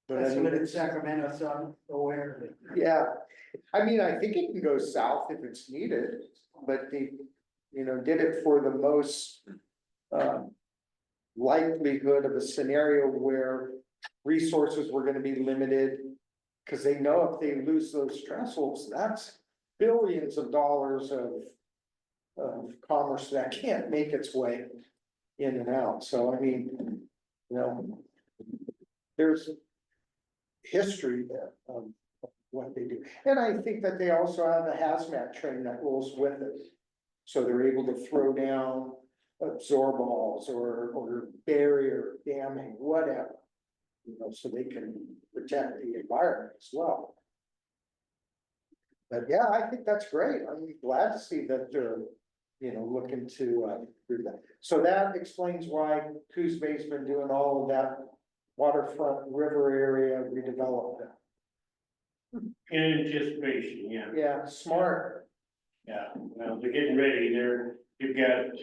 But I That's mean, what in Sacramento, so I'm aware of it. yeah, I mean, I think it can go south if it's needed, but they, did it for the most likelihood of a scenario where resources were gonna be limited. Cause they know if they lose those trestles, that's billions of dollars of commerce that can't make its way in and out. So I mean, there's history there of what they do. And I think that they also have a hazmat train that rolls with it. So they're able to throw down absorballs or barrier damming, whatever. So they can protect the environment as well. But yeah, I think that's great. I'm glad to see that they're, looking to do that. So that explains why Coos Bay's been doing all of that waterfront river area redevelopment. In anticipation, yeah. Yeah, smart. Yeah, well, they're getting ready, you've got,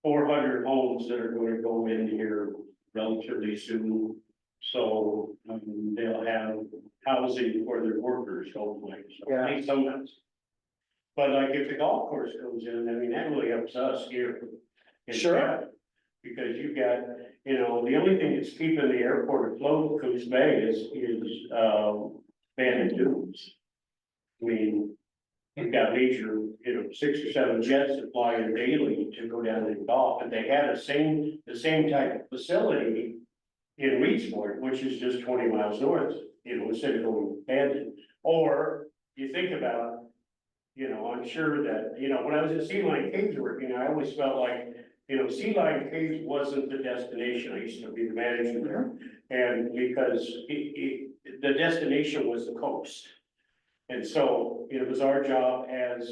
400 homes that are going to go in here relatively soon. So, they'll have housing for their workers, hopefully, so Yeah. at least sometimes. But like if the golf course goes in, I mean, that really helps us here. in Sure. town, Because you've got, the only thing that's keeping the airport afloat, Coos Bay is, abandoned dunes. I mean, you've got major, 6 or 7 jets that fly in daily to go down and golf, and they have the same type of facility in Reedsport, which is just 20 miles north, instead of going abandoned. Or you think about, I'm sure that, when I was at Sea Lion Caves working, I always felt like, Sea Lion Caves wasn't the destination. I used to be the manager there. And because the destination was the coast. And so it was our job as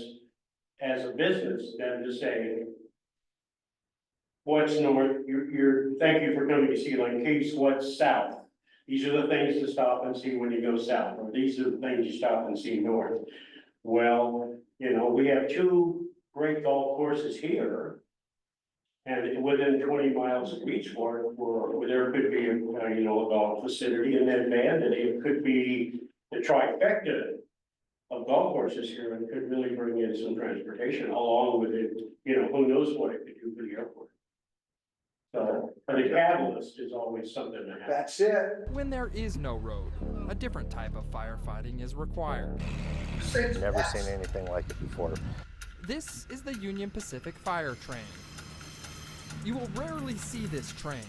a business then to say, what's north, thank you for coming to Sea Lion Caves, what's south? These are the things to stop and see when you go south, or these are the things you stop and see north. Well, we have 2 great golf courses here. And within 20 miles of Reedsport, where there could be a golf facility, and then it could be the trifecta of golf courses here, and could really bring in some transportation along with it, who knows what it could do for the airport. So, but the catalyst is always something to have. That's it. When there is no road, a different type of firefighting is required. Never seen anything like it before. This is the Union Pacific Fire Train. You will rarely see this train.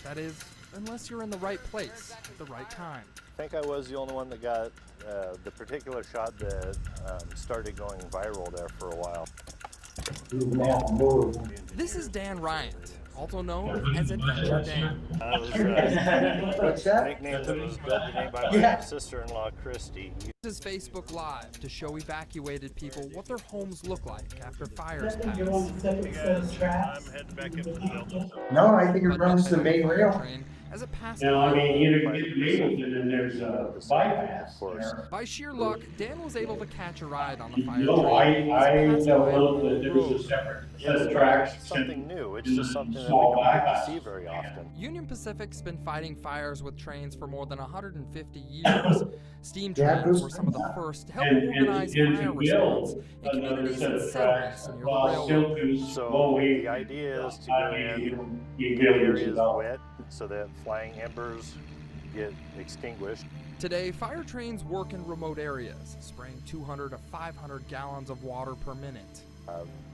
That is, unless you're in the right place at the right time. I think I was the only one that got the particular shot that started going viral there for a while. This is Dan Ryan, also known as Adventure Dan. I was What's that? nicknamed by my sister-in-law, Christy. He uses Facebook Live to show evacuated people what their homes look like after fires pass. Hey guys, I'm heading back up to the building. No, I think it But runs the main fire rail. train as it passes. Now, I mean, you get the Mapleton, and then there's a bypass there. By sheer luck, Dan was able to catch a ride on the fire No, train. I as it passed know by little a that there was a road. separate set It's of tracks. something new. It's and just something that we small don't get to bypass. see very often. Union Pacific's been fighting fires with trains for more than 150 years. Steam Yeah, trains those- were some of the first to help And organize to fire build response in another communities set and of settlements tracks near the while railroad. Silkus, So Bowie. the idea is to go I in, mean, you the build area it is up. wet so that flying embers get extinguished. Today, fire trains work in remote areas, spraying 200 to 500 gallons of water per minute.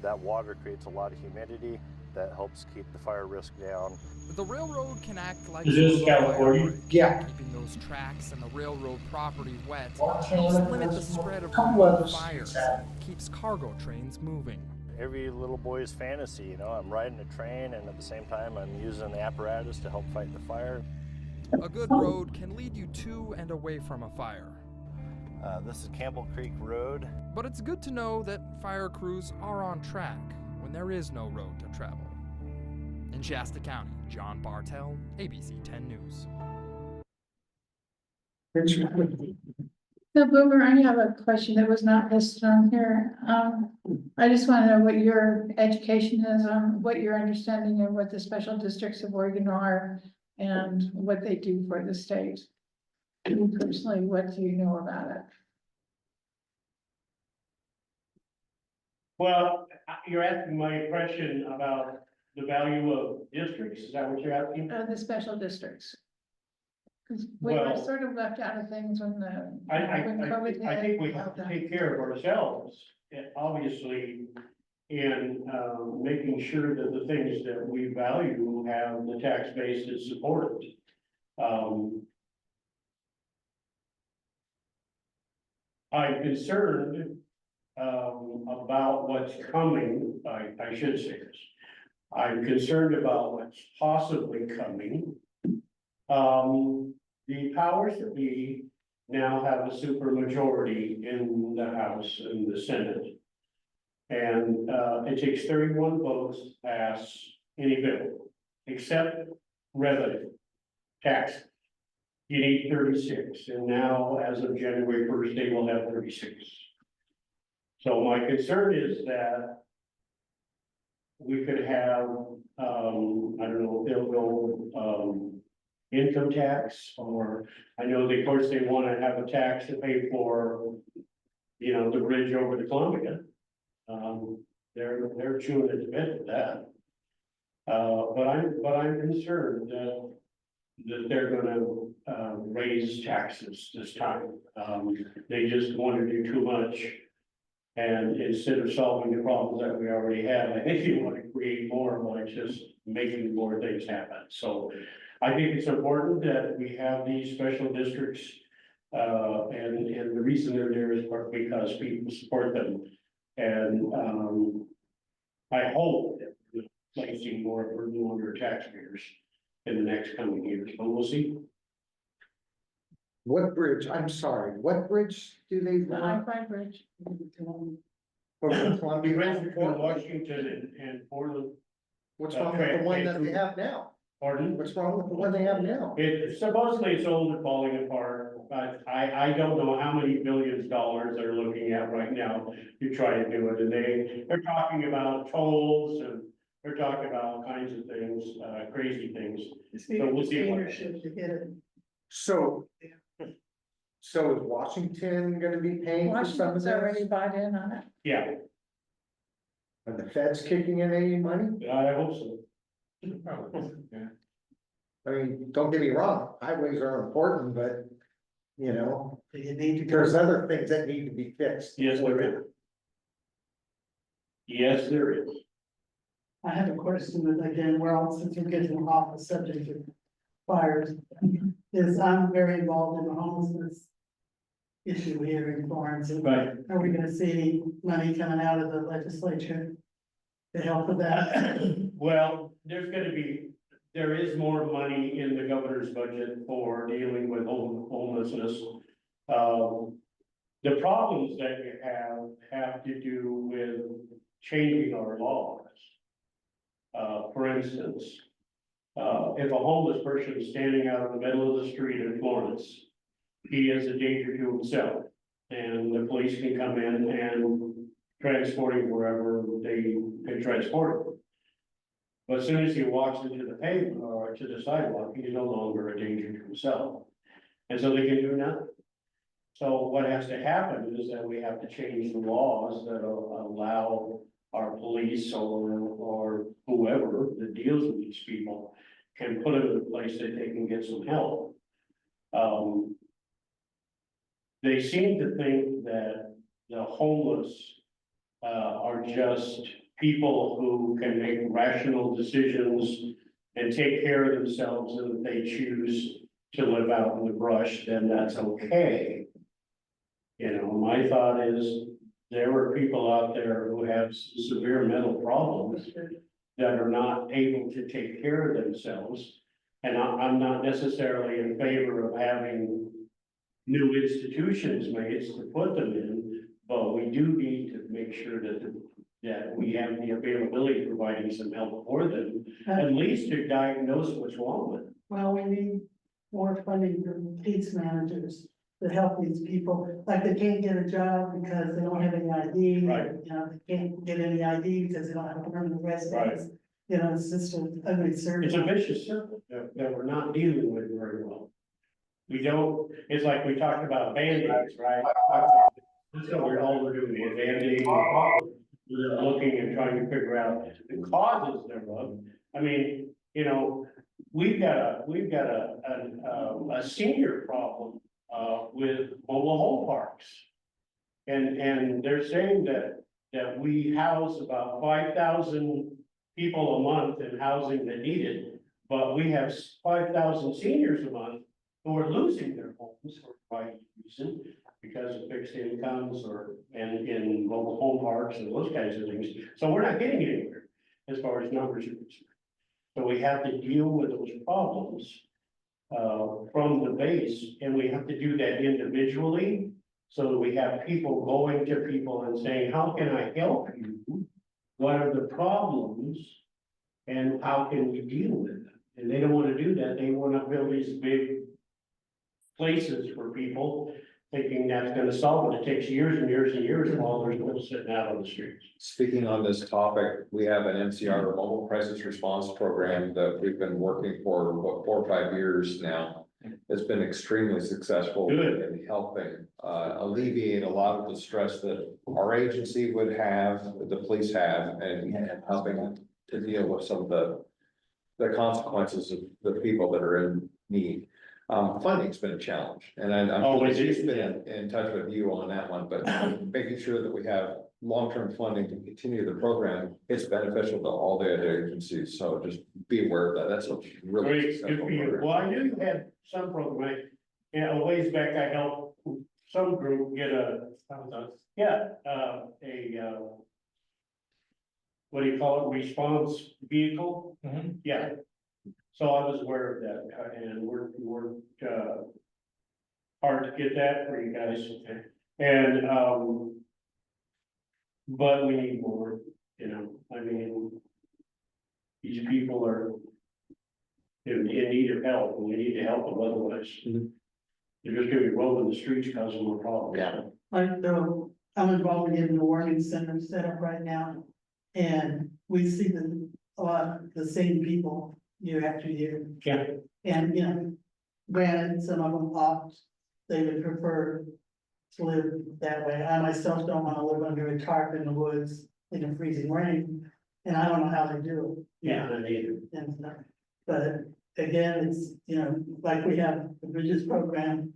That water creates a lot of humidity that helps keep the fire risk down. The railroad can act like Is sort this of a fire California? break, Yeah. keeping those tracks and the railroad property wet Watching helps it, limit the there's spread of couple remote other fires, streets out. keeps cargo trains moving. Every little boy's fantasy, you know, I'm riding a train and at the same time I'm using the apparatus to help fight the fire. A good road can lead you to and away from a fire. This is Campbell Creek Road. But it's good to know that fire crews are on track when there is no road to travel. In Shasta County, John Bartell, ABC 10 News. So Boomer, I have a question that was not listed on here. I just want to know what your education is on, what your understanding of what the special districts of Oregon are and what they do for the state. You personally, what do you know about it? Well, you're asking my impression about the value of districts, is that what you're asking? The special districts. Because we were Well- sort of left out of things when the. I when COVID I hit think we and have all to that. take care of ourselves, obviously, in making sure that the things that we value have the tax base to support it. I'm concerned about what's coming, I should say this. I'm concerned about what's possibly coming. The powers that be now have a supermajority in the House and the Senate. And it takes 31 votes to pass any bill, except revenue tax. You need 36, and now as of January 1st, they will have 36. So my concern is that we could have, I don't know, if they'll go, income tax, or I know they, of course, they want to have a tax to pay for, you know, the bridge over the Columbia. They're chewing at the bit with that. But I'm concerned that they're gonna raise taxes this time. They just want to do too much. And instead of solving the problems that we already have, I think you want to create more by just making more things happen. So I think it's important that we have these special districts. And the reason they're there is because people support them. And I hope that we're placing more burden on our taxpayers in the next coming years, but we'll see. What bridge? I'm sorry, what bridge do they The want? I-5 bridge. Over the The Columbia? bridge between Washington and Portland, What's wrong with the one that they have now? pardon? What's wrong with the one they have now? It supposedly it's old and falling apart, but I don't know how many billions of dollars they're looking at right now to try to do it, and they're talking about tolls and they're talking about all kinds of things, crazy things. So we'll see what happens. To get it. So. So is Washington gonna be paying for some of Washington's already this? bought in on it. Yeah, Are the feds kicking in any money? I hope so. I mean, don't get me wrong, highways are important, but, you know, You need to go. there's other things that need to be fixed. Yes, there is. Yes, there is. I have a question that again, since we're getting off the subject of fires, is I'm very involved in the homelessness issue here in Florence. And Right. are we gonna see money coming out of the legislature to help with that? Well, there is more money in the governor's budget for dealing with homelessness. The problems that you have to do with changing our laws. For instance, if a homeless person is standing out in the middle of the street in Florence, he is a danger to himself. And the police can come in and transport him wherever they can transport him. But as soon as he walks into the pavement or to the sidewalk, he's no longer a danger to himself. And so they can do nothing. So what has to happen is that we have to change the laws that allow our police or whoever that deals with these people can put them in a place that they can get some help. They seem to think that the homeless are just people who can make rational decisions and take care of themselves, and if they choose to live out in the brush, then that's okay. You know, my thought is, there are people out there who have severe mental problems that are not able to take care of themselves. And I'm not necessarily in favor of having new institutions made to put them in, but we do need to make sure that we have the availability of providing some help for them, at least to diagnose what's wrong with them. Well, we need more funding for case managers to help these people, like they can't get a job because they don't have any ID. Right. You know, they can't get any ID because they don't have a permanent residence. You know, it's just an ugly circle. It's a vicious circle that we're not dealing with very well. We don't, it's like we talked about Band-Aids, right? That's what we're doing, we're Band-Aiding the problem. We're looking and trying to figure out the causes thereof. I mean, you know, we've got a senior problem, with mobile home parks. And they're saying that we house about 5,000 people a month in housing that need it, but we have 5,000 seniors a month who are losing their homes for a variety of reasons, because of fixed incomes and in mobile home parks and those kinds of things. So we're not getting anywhere as far as numbers are concerned. So we have to deal with those problems from the base, and we have to do that individually. So that we have people going to people and saying, how can I help you? What are the problems? And how can we deal with them? And they don't want to do that. They want to build these big places for people, thinking that's going to solve it. It takes years and years and years while they're still sitting out on the streets. Speaking on this topic, we have an MCR Mobile Crisis Response Program that we've been working for about 4 or 5 years now. It's been extremely successful in helping alleviate a lot of the stress that our agency would have, the police have, and helping to deal with some of the consequences of the people that are in need. Funding's been a challenge, and I'm Always sure is, he's been in touch with you on that one, but making sure that we have long-term funding to continue the program, it's beneficial to all the other agencies, so just be aware of that. That's a really Great, good successful for you. program. Well, I knew you had some program. A ways back, I helped some group get what do you call it, response vehicle? Yeah. So I was aware of that, and worked hard to get that for you guys. And, but we need more, you know, I mean, these people are in need of help, and we need to help them, otherwise they're just gonna be roaming the streets causing more problems. Yeah. Like, though, I'm involved in getting the warning center set up right now, and we see a lot of the same people year after year. Yeah. And, you know, granted, some of them opt, they would prefer to live that way. I myself don't wanna live under a tarp in the woods in the freezing rain, and I don't know how they do it. Yeah, I need And stuff. But again, it's, you know, like we have the Bridges program,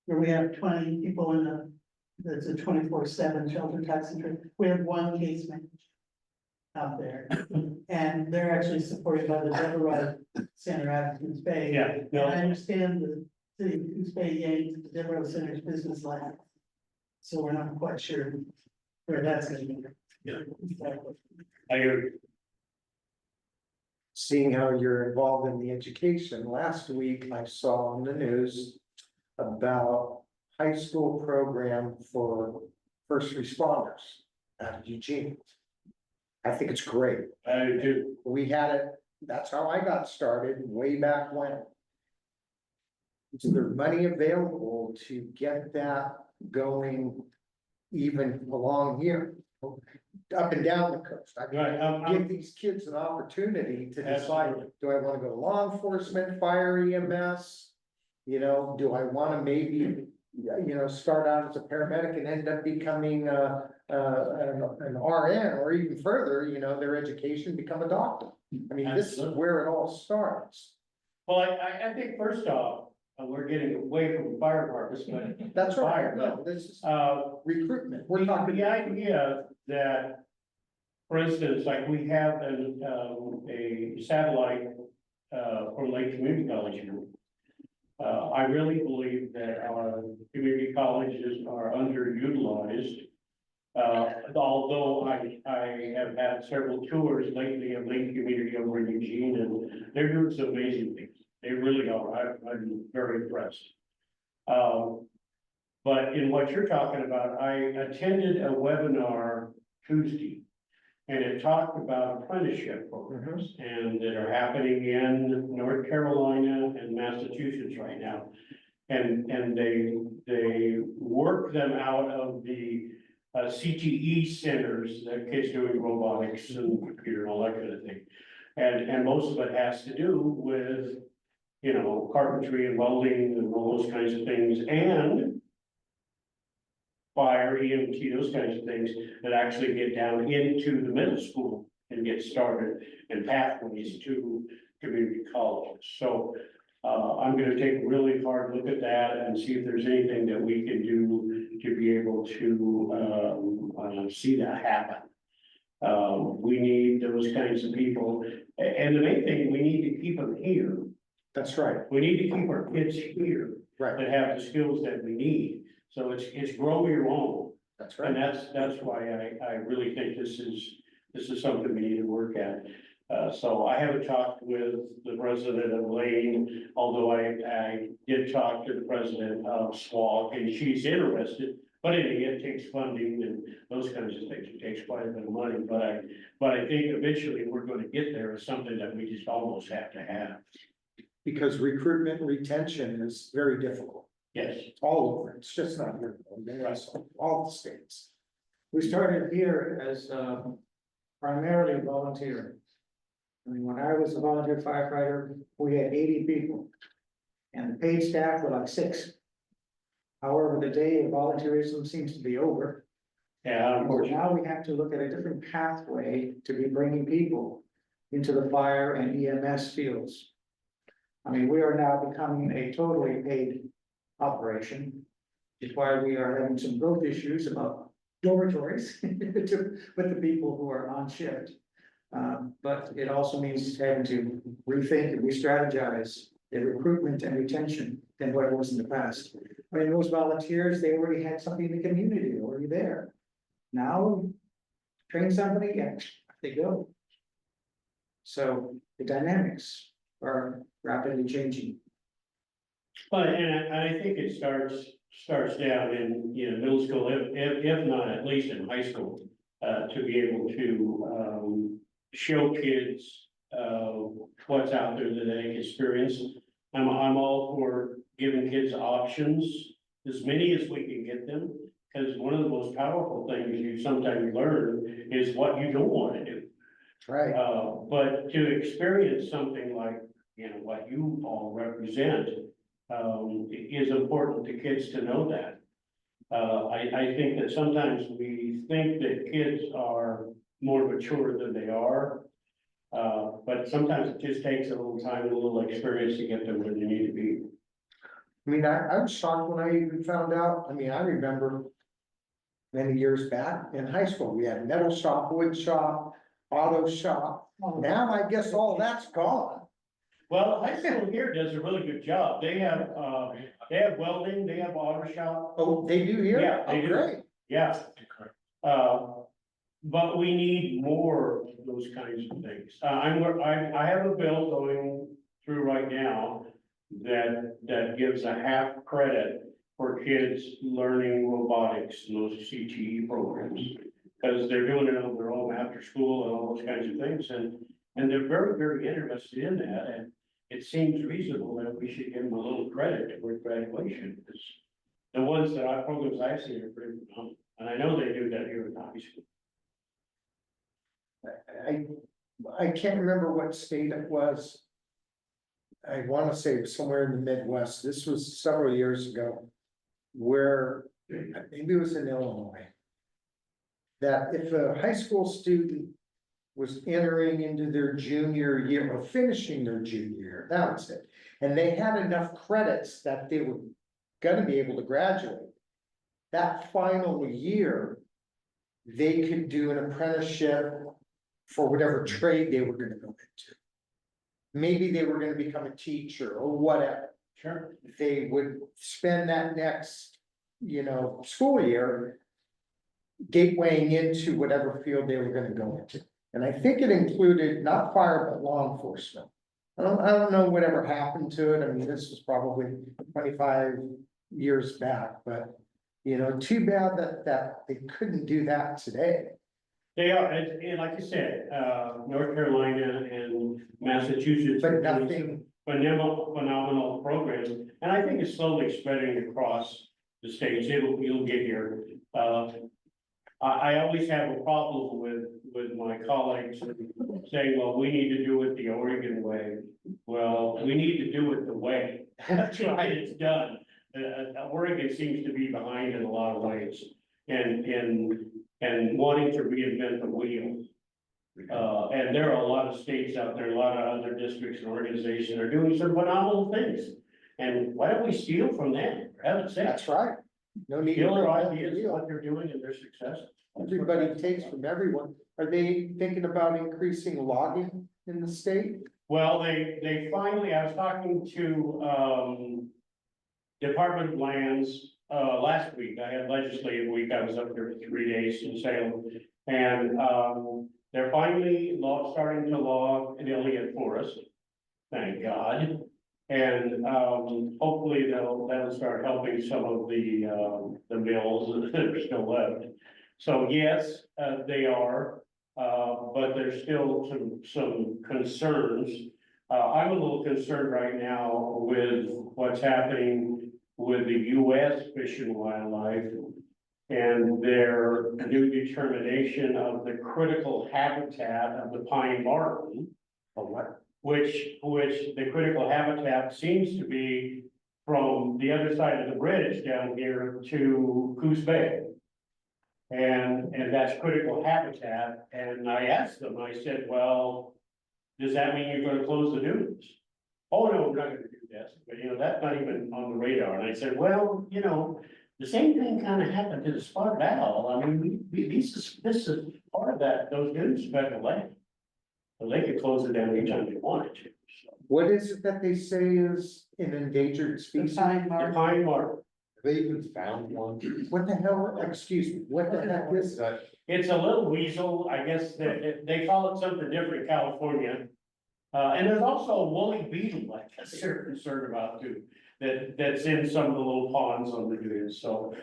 where we have 20 people in that's a 24/7 shelter tax center. We have one case manager out there, and they're actually supported by the Deborah Center out of Coos Bay. Yeah, And no. I understand the city of Coos Bay yanked the Deborah Center's business line. So we're not quite sure where that's gonna be. Yeah. I agree. Seeing how you're involved in the education, last week I saw on the news about high school program for first responders out of Eugene. I think it's great. I do. We had it, that's how I got started way back when. Is there money available to get that going even along here? Up and down the coast? I Right, give these kids an opportunity to decide, Absolutely. do I wanna go law enforcement, fire EMS? You know, do I wanna maybe, start out as a paramedic and end up becoming an RN, or even further, their education, become a doctor? I mean, this is Absolutely. where it all starts. Well, I think first off, we're getting away from fire departments, but That's right, Fire, no, this is uh, recruitment, we're talking. the idea that For instance, like we have a satellite, for Lake Community College here. I really believe that our community colleges are underutilized. Although I have had several tours lately of Lake Community over in Eugene, and they're doing some amazing things. They really are. I'm very impressed. But in what you're talking about, I attended a webinar Tuesday. And it talked about apprenticeship programs and that are happening in North Carolina and Massachusetts right now. And they work them out of the CTE centers, that kids doing robotics and computer and all that kind of thing. And most of it has to do with, you know, carpentry and welding and all those kinds of things, and fire, EMT, those kinds of things that actually get down into the middle school and get started, and pathways to community colleges. So I'm gonna take a really hard look at that and see if there's anything that we can do to be able to see that happen. We need those kinds of people, and the main thing, we need to keep them here. That's right, We need to keep our kids here right, that have the skills that we need. So it's grow your own. that's And right. that's why I really think this is something we need to work at. So I haven't talked with the president of Lane, although I did talk to the president of SWAC, and she's interested. But it takes funding and those kinds of things. It takes quite a bit of money, but I think eventually we're gonna get there. It's something that we just almost have to have. Because recruitment and retention is very difficult. Yes. All over, it's just not here, it's all the states. We started here as primarily volunteer. I mean, when I was a volunteer firefighter, we had 80 people. And the paid staff were like 6. However, the day of volunteerism seems to be over. Yeah, So now we have to look at a different pathway to be bringing people into the fire and EMS fields. I mean, we are now becoming a totally paid operation. It's why we are having some growth issues about dormitories with the people who are on shift. But it also means having to rethink and re-strategize the recruitment and retention than what it was in the past. I mean, those volunteers, they already had something in the community already there. Now, train somebody and they go. So the dynamics are rapidly changing. but, and I think it starts down in, you know, middle school, if not at least in high school. To be able to, show kids, what's out there that they can experience. I'm all for giving kids options, as many as we can get them. Because one of the most powerful things you sometimes learn is what you don't want to do. Right, But to experience something like, you know, what you all represent, is important to kids to know that. I think that sometimes we think that kids are more mature than they are. But sometimes it just takes a little time and a little experience to get them where they need to be. I mean, I was shocked when I even found out, I mean, I remember many years back in high school, we had metal shop, wood shop, auto shop. Now I guess all that's gone. Well, high school here does a really good job. They have welding, they have auto shop. Oh, they do here? Yeah, they Oh, do. great. Yeah. But we need more of those kinds of things. I have a bill going through right now that gives a half credit for kids learning robotics and those CTE programs. Because they're doing it on their own after school and all those kinds of things, and they're very, very interested in that, and it seems reasonable that we should give them a little credit toward graduation. Because the ones programs I've seen are pretty phenomenal, and I know they do that here in high school. I can't remember what state it was. I wanna say it was somewhere in the Midwest, this was several years ago. Where, maybe it was in Illinois. That if a high school student was entering into their junior year or finishing their junior year, that was it. And they had enough credits that they were gonna be able to graduate. That final year, they could do an apprenticeship for whatever trade they were gonna go into. Maybe they were gonna become a teacher or whatever. Sure. They would spend that next, school year gatewaying into whatever field they were gonna go into. And I think it included not fire, but law enforcement. I don't know whatever happened to it. I mean, this was probably 25 years back, but, too bad that they couldn't do that today. They are, and like you said, North Carolina and Massachusetts. But are doing nothing, some phenomenal programs, and I think it's slowly spreading across the states. You'll get here. I always have a problem with my colleagues saying, well, we need to do it the Oregon way. Well, we need to do it the way. That's right, it's done. Oregon seems to be behind in a lot of ways and wanting to reinvent the wheel. And there are a lot of states out there, a lot of other districts and organizations are doing some phenomenal things. And why don't we steal from them? For heaven's sake. that's right. No need. to Steal their reinvent the ideas, wheel. what they're doing and their success. Everybody takes from everyone. Are they thinking about increasing logging in the state? Well, they finally, I was talking to, Department of Lands, last week. I had legislative week. I was up there for 3 days in Salem. And, they're finally starting to log in the Iliad Forest. Thank God. And, hopefully that'll start helping some of the mills that are still left. So yes, they are, but there's still some concerns. I'm a little concerned right now with what's happening with the US Fish and Wildlife and their new determination of the critical habitat of the pine marten. What? Which the critical habitat seems to be from the other side of the bridge down here to Coos Bay. And that's critical habitat, and I asked them, I said, well, does that mean you're gonna close the dunes? Oh, no, we're not gonna do that, but that's not even on the radar, and I said, well, the same thing kind of happened to the spotted owl. I mean, this is part of those dunes special land. So they could close it down anytime they wanted to. So. What is it that they say is an endangered The species? pine The marten. pine marten, They even found one. What the hell, excuse me, what the heck is that? it's a little weasel, I guess, they call it something different in California. And there's also a woolly beetle, I guess they're concerned about too, that's in some of the little ponds on the dunes, so.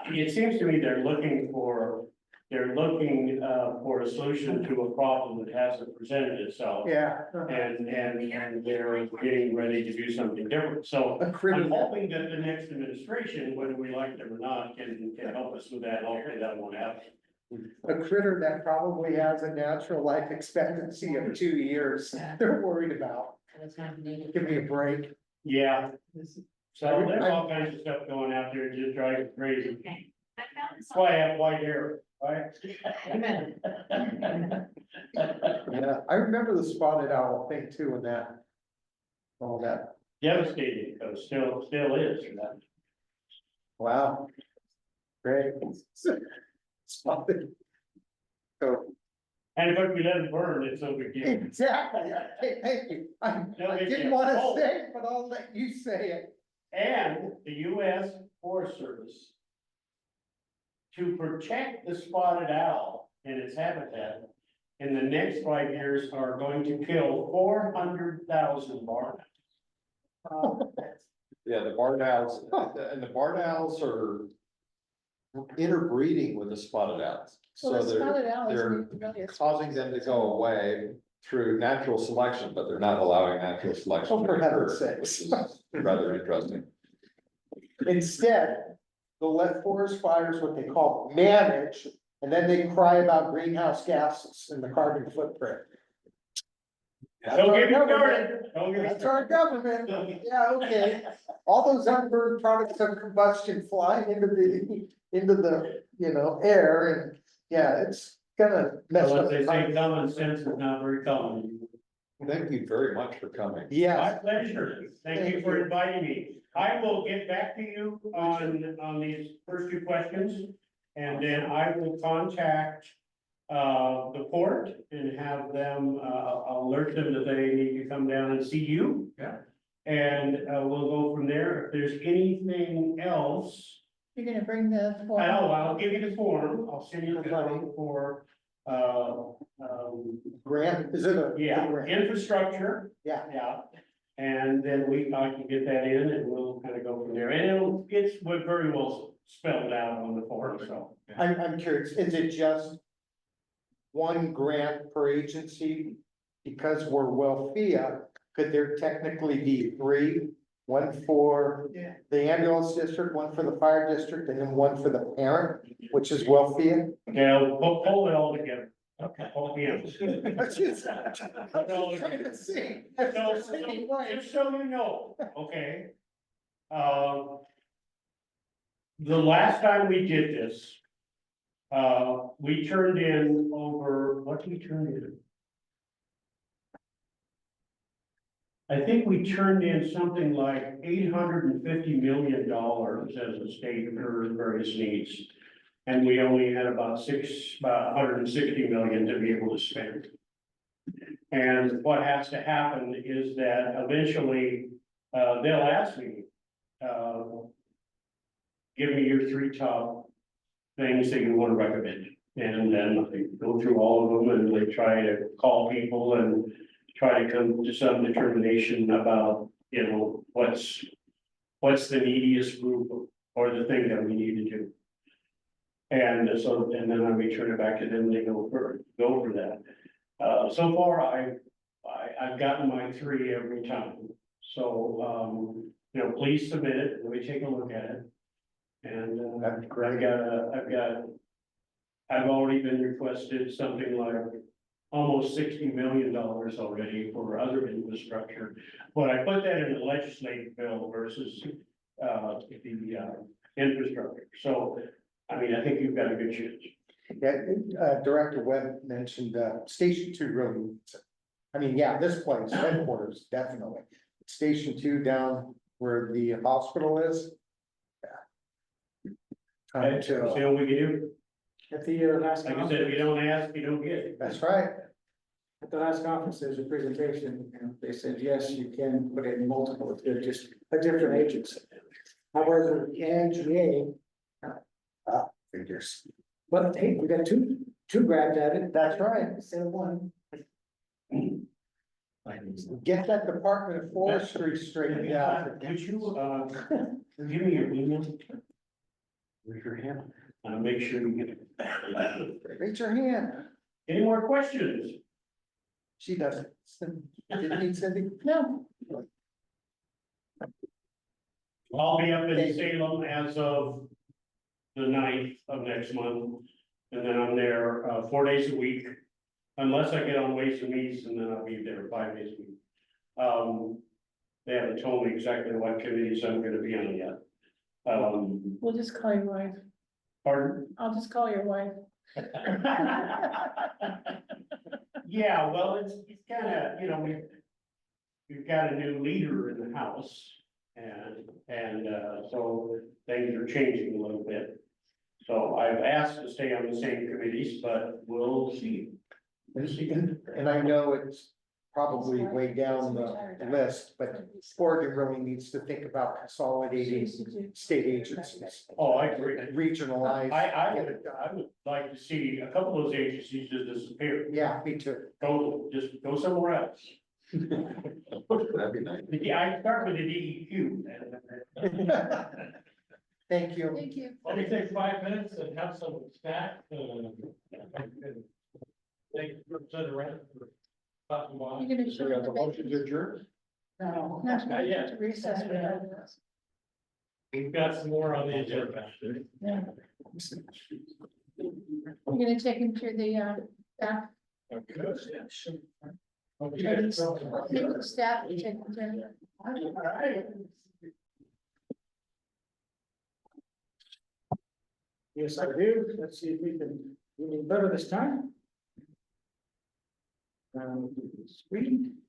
It seems to me they're looking for a solution to a problem that hasn't presented itself. Yeah. And they're getting ready to do something different, so A critter I'm that, hoping that the next administration, whether we like them or not, can help us with that, hopefully that won't happen. probably has a natural life expectancy of 2 years. They're worried about. That's kind of needed. Give me a break. Yeah, so there's all kinds of stuff going out there, just driving crazy. That's why I have white hair, right? Amen. Yeah, I remember the spotted owl thing too, and that. All that, Devastating, because still is, wow. Great. Spotted. So, and if we let it burn, it's no big deal. exactly, okay, thank you. I didn't wanna say it, but I'll let you say it. And the US Forest Service, to protect the spotted owl and its habitat, in the next 5 years are going to kill 400,000 barn owls. Yeah, the barn owls, and the barn owls are interbreeding with the spotted owls. Well, So the spotted owl is they're familiar. causing them to go away through natural selection, but they're not allowing natural selection. Oh, for to heaven's occur, sakes. which is Rather interesting. Instead, they'll let forest fires, what they call manage, and then they cry about greenhouse gases and the carbon footprint. Don't get me started. Don't get me That's our started. government, yeah, okay. All those unburned products of combustion fly into the, air and, yeah, it's gonna mess Well, up. as they the say, climate. common sense is not very common. Thank you very much for coming. My Yeah, pleasure. Thank you for inviting me. I will get back to you on these first 2 questions. And then I will contact, the port and have them, I'll alert them that they need to come down and see you. Yeah. And, we'll go from there. If there's anything else, You're gonna bring the form. I'll give you the form. I'll send you the form for, Grant, is it a? yeah, grant? infrastructure. Yeah. Yeah. And then I can get that in and we'll kind of go from there. And it's very well spelled out on the form, so. I'm curious, is it just one grant per agency? Because we're WLFEA, could there technically be three? One for Yeah. the ambulance district, one for the fire district, and then one for the parent, which is WLFEA? Yeah, we'll pull it all together. Okay. Oh, yeah. Just trying to see. Just so you know, okay? The last time we did this, we turned in over, what did we turn in? I think we turned in something like $850 million as a state for various needs. And we only had about 160 million to be able to spend. And what has to happen is that eventually, they'll ask me, give me your 3 top things that you want to recommend. And then they go through all of them and they try to call people and try to come to some determination about, you know, what's the neediest group or the thing that we need to do. And so, and then I return it back to them, they go for that. So far, I've gotten my 3 every time. So, you know, please submit it, let me take a look at it. And, I've already been requested something like almost $60 million already for other infrastructure. But I put that in the legislative bill versus, the infrastructure. So, I mean, I think you've got a good chance. Yeah, Director Webb mentioned, Station 2 really needs it. I mean, yeah, this place, headquarters, definitely. Station 2 down where the hospital is. Yeah. Time Okay, see to, what we can do. At the last Like I said, if you conference, don't ask, you don't get. that's right. at the last conference, there's a presentation, and they said, yes, you can put in multiple, they're just a different agency. However, the NGA, Figures. but hey, we got two grabs at it. That's right. Instead of one. Get that Department of Forestry straightened out. Could you, give me your email? Raise your hand. I'll make sure you get it. Raise your hand. Any more questions? She doesn't. Didn't he, Cindy? No, I'll be up in Salem as of the 9th of next month. And then I'm there, 4 days a week, unless I get on Ways and Means, and then I'll be there 5 days a week. They haven't told me exactly what committees I'm gonna be on yet. we'll just call your wife. Pardon? I'll just call your wife. Yeah, well, it's kind of, you know, we've got a new leader in the house. And so things are changing a little bit. So I've asked to stay on the same committees, but we'll see. And I know it's probably way down the list, but Oregon really needs to think about consolidating state agencies. Oh, I agree. Regionalize. I would like to see a couple of those agencies just disappear. Yeah, me too. Just go somewhere else. That'd be nice. Yeah, I start with the DEQ. Thank you. Thank you. Let me take 5 minutes and have some snack. Thank you, Representative Rand, for stopping by. You're gonna show the the motion to adjourn? No, Not yet. recess. we have. We've got some more on the agenda. Yeah. You're gonna take him to the, staff, staff, take him to. Yes, I do. Let's see if we can do any better this time. Screen.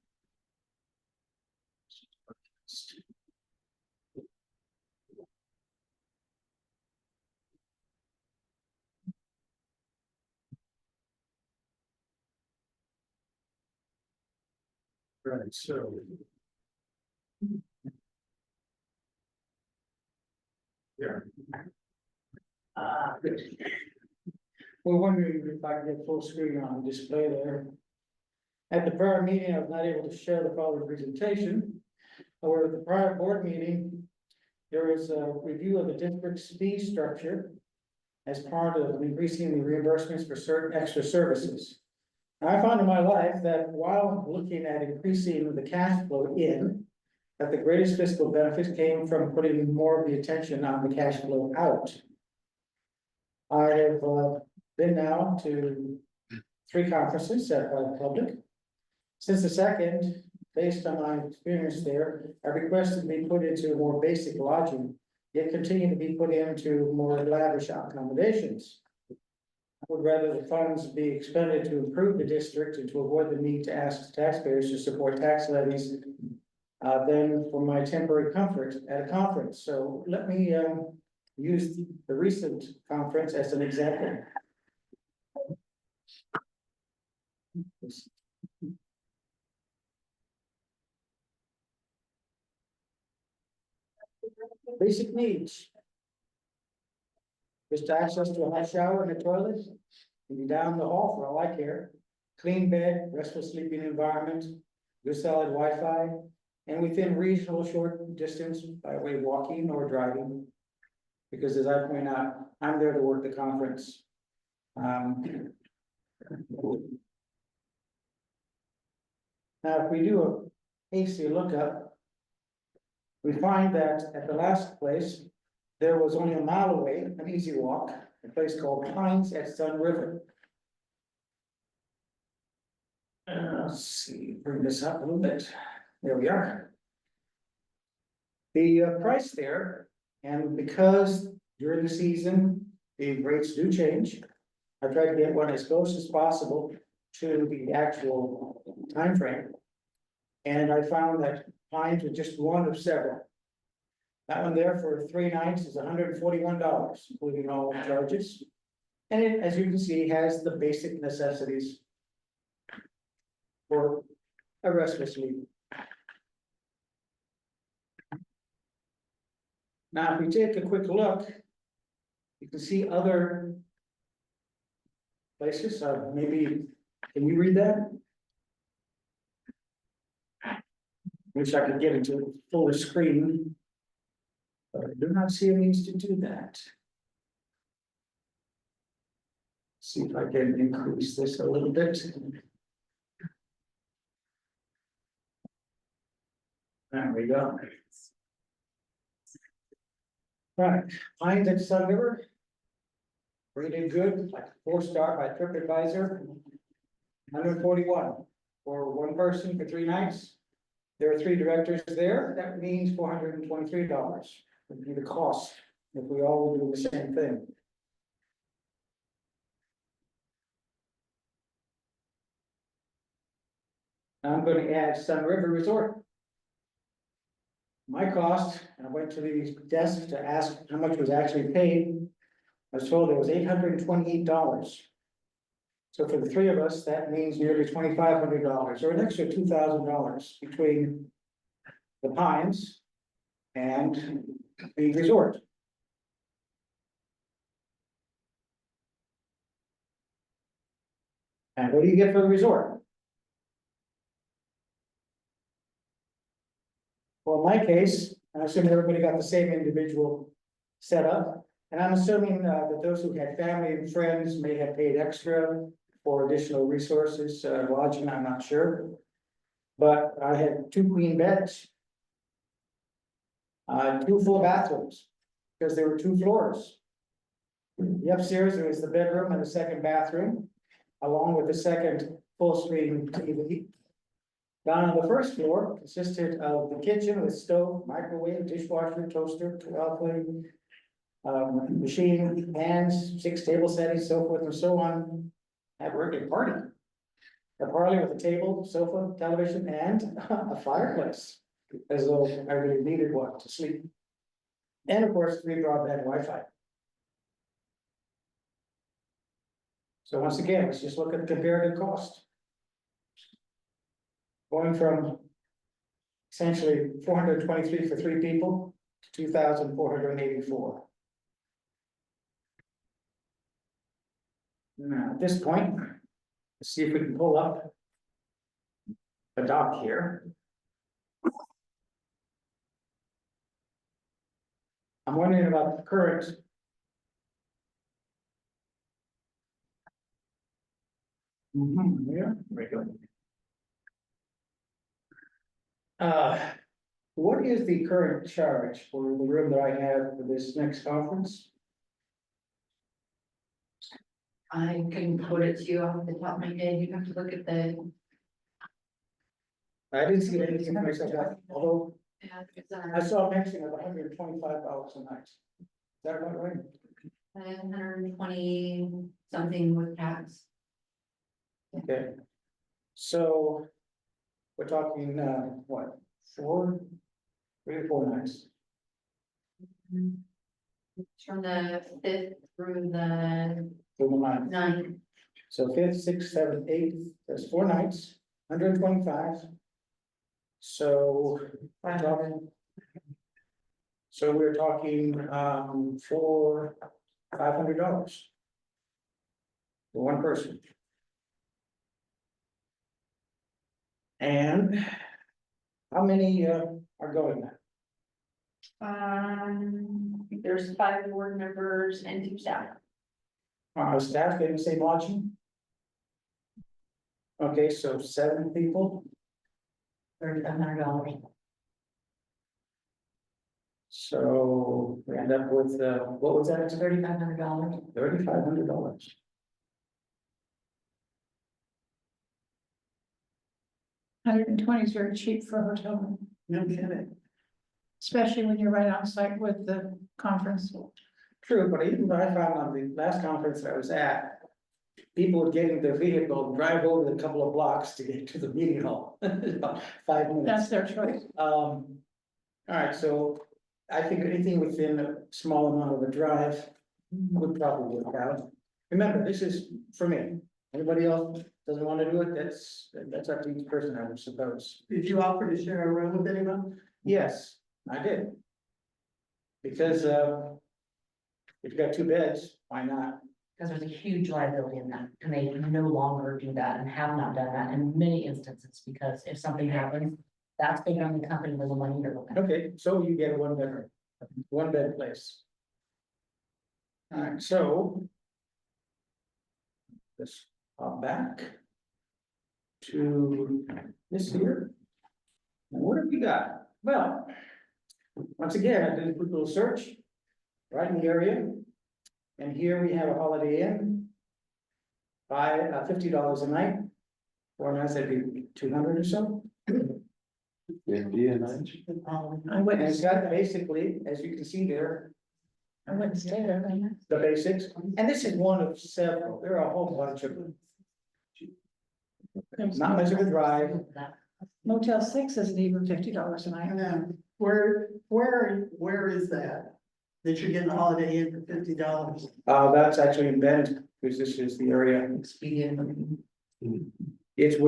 Right, so. Yeah. Good. We're wondering if I can get full screen on the display there. At the prior meeting, I was not able to share the following presentation. However, at the prior board meeting, there was a review of the district's fee structure as part of increasing the reimbursements for certain extra services. I found in my life that while looking at increasing the cash flow in, that the greatest fiscal benefits came from putting more of the attention on the cash flow out. I have been now to 3 conferences set by the public. Since the second, based on my experience there, I requested to be put into more basic lodging, yet continue to be put into more lavish accommodations. I would rather the funds be expended to improve the district and to avoid the need to ask taxpayers to support tax levies than for my temporary comfort at a conference. So let me use the recent conference as an example. Basic needs. Just access to a hot shower and a toilet, and be down the hall for all I care. Clean bed, restful sleeping environment, good solid Wi-Fi, and within reasonable short distance by way of walking or driving. Because as I point out, I'm there to work the conference. Now, if we do a hasty lookup, we find that at the last place, there was only a mile away, an easy walk, a place called Pines at Sun River. Let's see, bring this up a little bit. There we are. The price there, and because during the season, the rates do change. I tried to get one as close as possible to the actual time frame. And I found that Pines was just one of several. That one there for 3 nights is $141, including all charges. And it, as you can see, has the basic necessities for a restful sleep. Now, if we take a quick look, you can see other places, maybe, can you read that? Wish I could get into a fuller screen. But I do not see a means to do that. See if I can increase this a little bit. There we go. Right, Pines at Sun River. Rated good, like 4-star by TripAdvisor. 141 for one person for 3 nights. There are 3 directors there, that means $423 would be the cost if we all do the same thing. I'm going to add Sun River Resort. My cost, and I went to the desk to ask how much was actually paid. I was told it was $828. So for the 3 of us, that means nearly $2,500 or an extra $2,000 between the Pines and the resort. And what do you get for the resort? Well, in my case, I assume everybody got the same individual setup. And I'm assuming that those who had family and friends may have paid extra for additional resources, lodging, I'm not sure. But I had 2 queen beds. 2 full bathrooms, because there were 2 floors. The upstairs, there was the bedroom and the second bathroom, along with the second full screen TV. Down on the first floor consisted of the kitchen with stove, microwave, dishwasher, toaster, 12-foot machine, pans, 6 table settings, so forth and so on. Have a birthday party. A parlor with a table, sofa, television, and a fireplace, as though I really needed one to sleep. And of course, 3 broadband Wi-Fi. So once again, let's just look at the comparative cost. going from essentially 423 for 3 people to 2,484. Now, at this point, let's see if we can pull up a dock here. I'm wondering about the current. Yeah, very good. What is the current charge for the room that I have for this next conference? I can quote it to you off the top of my head, you have to look at the. I didn't see anything for myself, although Yeah, it's I saw a mention of $125 a night. Is that about right? 120 something with tax. Okay. So we're talking, what, 3 or 4 nights? From the 5th through the For the month. 9th. So 5th, 6th, 7th, 8th, that's 4 nights, 125. So we're talking. So we're talking, for $500 for one person. And how many, are going there? There's 5 board members and 2 staff. Staff getting the same lodging? Okay, so 7 people, $3,500. so we end up with, what was that? $3,500. $3,500. $120 is very cheap for a hotel room, No kidding. especially when you're right on site with the conference. True, but even what I found on the last conference that I was at, people would get in their vehicle and drive over the couple of blocks to get to the meeting hall. 5 minutes. That's their choice. All right, so I think anything within a small amount of a drive would probably work out. Remember, this is for me. Anybody else doesn't want to do it, that's up to each person, I would suppose. Did you offer to share a room with anyone? Yes, I did. Because, if you got 2 beds, why not? Because there's a huge liability in that, and they no longer do that and have not done that in many instances, because if something happens, that's big on the company with the money they're looking at. Okay, so you get a 1 bedroom, 1 bed place. All right, so. Let's hop back. To this here. And what have we got? Well. Once again, I did a quick little search. Right in the area. And here we have a Holiday Inn. By $50 a night. 4 nights, that'd be 200 or so. I And wouldn't, it's got basically, as you can see there, I wouldn't stay there right now. the basics, and this is one of several, there are a whole bunch of them. Not much of a drive, Motel 6 isn't even $50 a night. And then, where is that? That you're getting a Holiday Inn for $50? that's actually in Bend, because this is the area. It's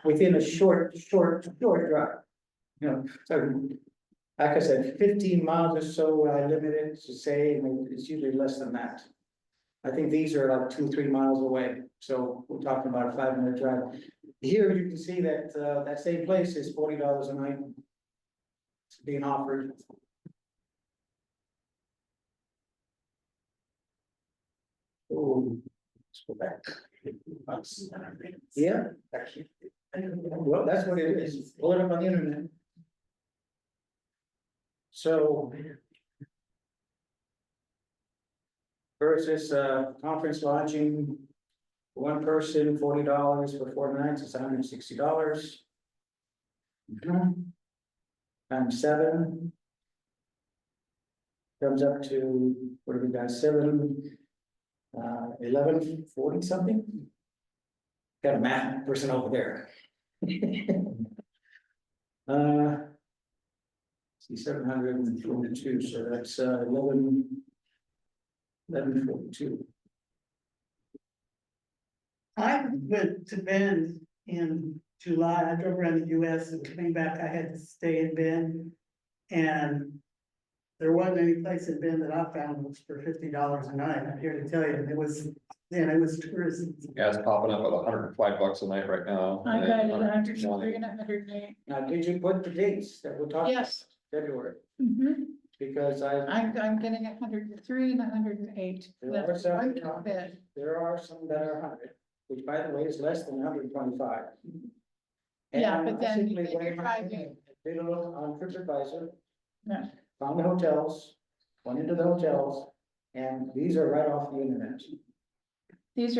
within a short drive. You know, so, like I said, 15 miles or so, I limit it to say, and it's usually less than that. I think these are like 2 or 3 miles away, so we're talking about a 5-minute drive. Here you can see that, that same place is $40 a night. It's being offered. Oh, let's go back. Yeah. Well, that's what it is. Pull it up on the internet. So. Versus, conference lodging. 1 person, $40 for 4 nights, it's $160. Times 7. Comes up to, what do we got, 1140 something? Got a math person over there. See, 742, so that's 1142. I went to Bend in July, I drove around the US and coming back, I had to stay in Bend. And there wasn't any place in Bend that I found was for $50 a night, I'm here to tell you, and it was tourism. Yeah, it's popping up at $105 a night right now. I got it, And 103 and 108. Now, did you put the dates that we're talking? Yes. February, Mhm. because I'm getting 103 and 108. There are That's some- one per bed. there are some that are 100, which by the way is less than 125. Yeah, And but I then simply if you're went driving- did a look on TripAdvisor, Yeah. found the hotels, went into the hotels, and these are right off the internet. These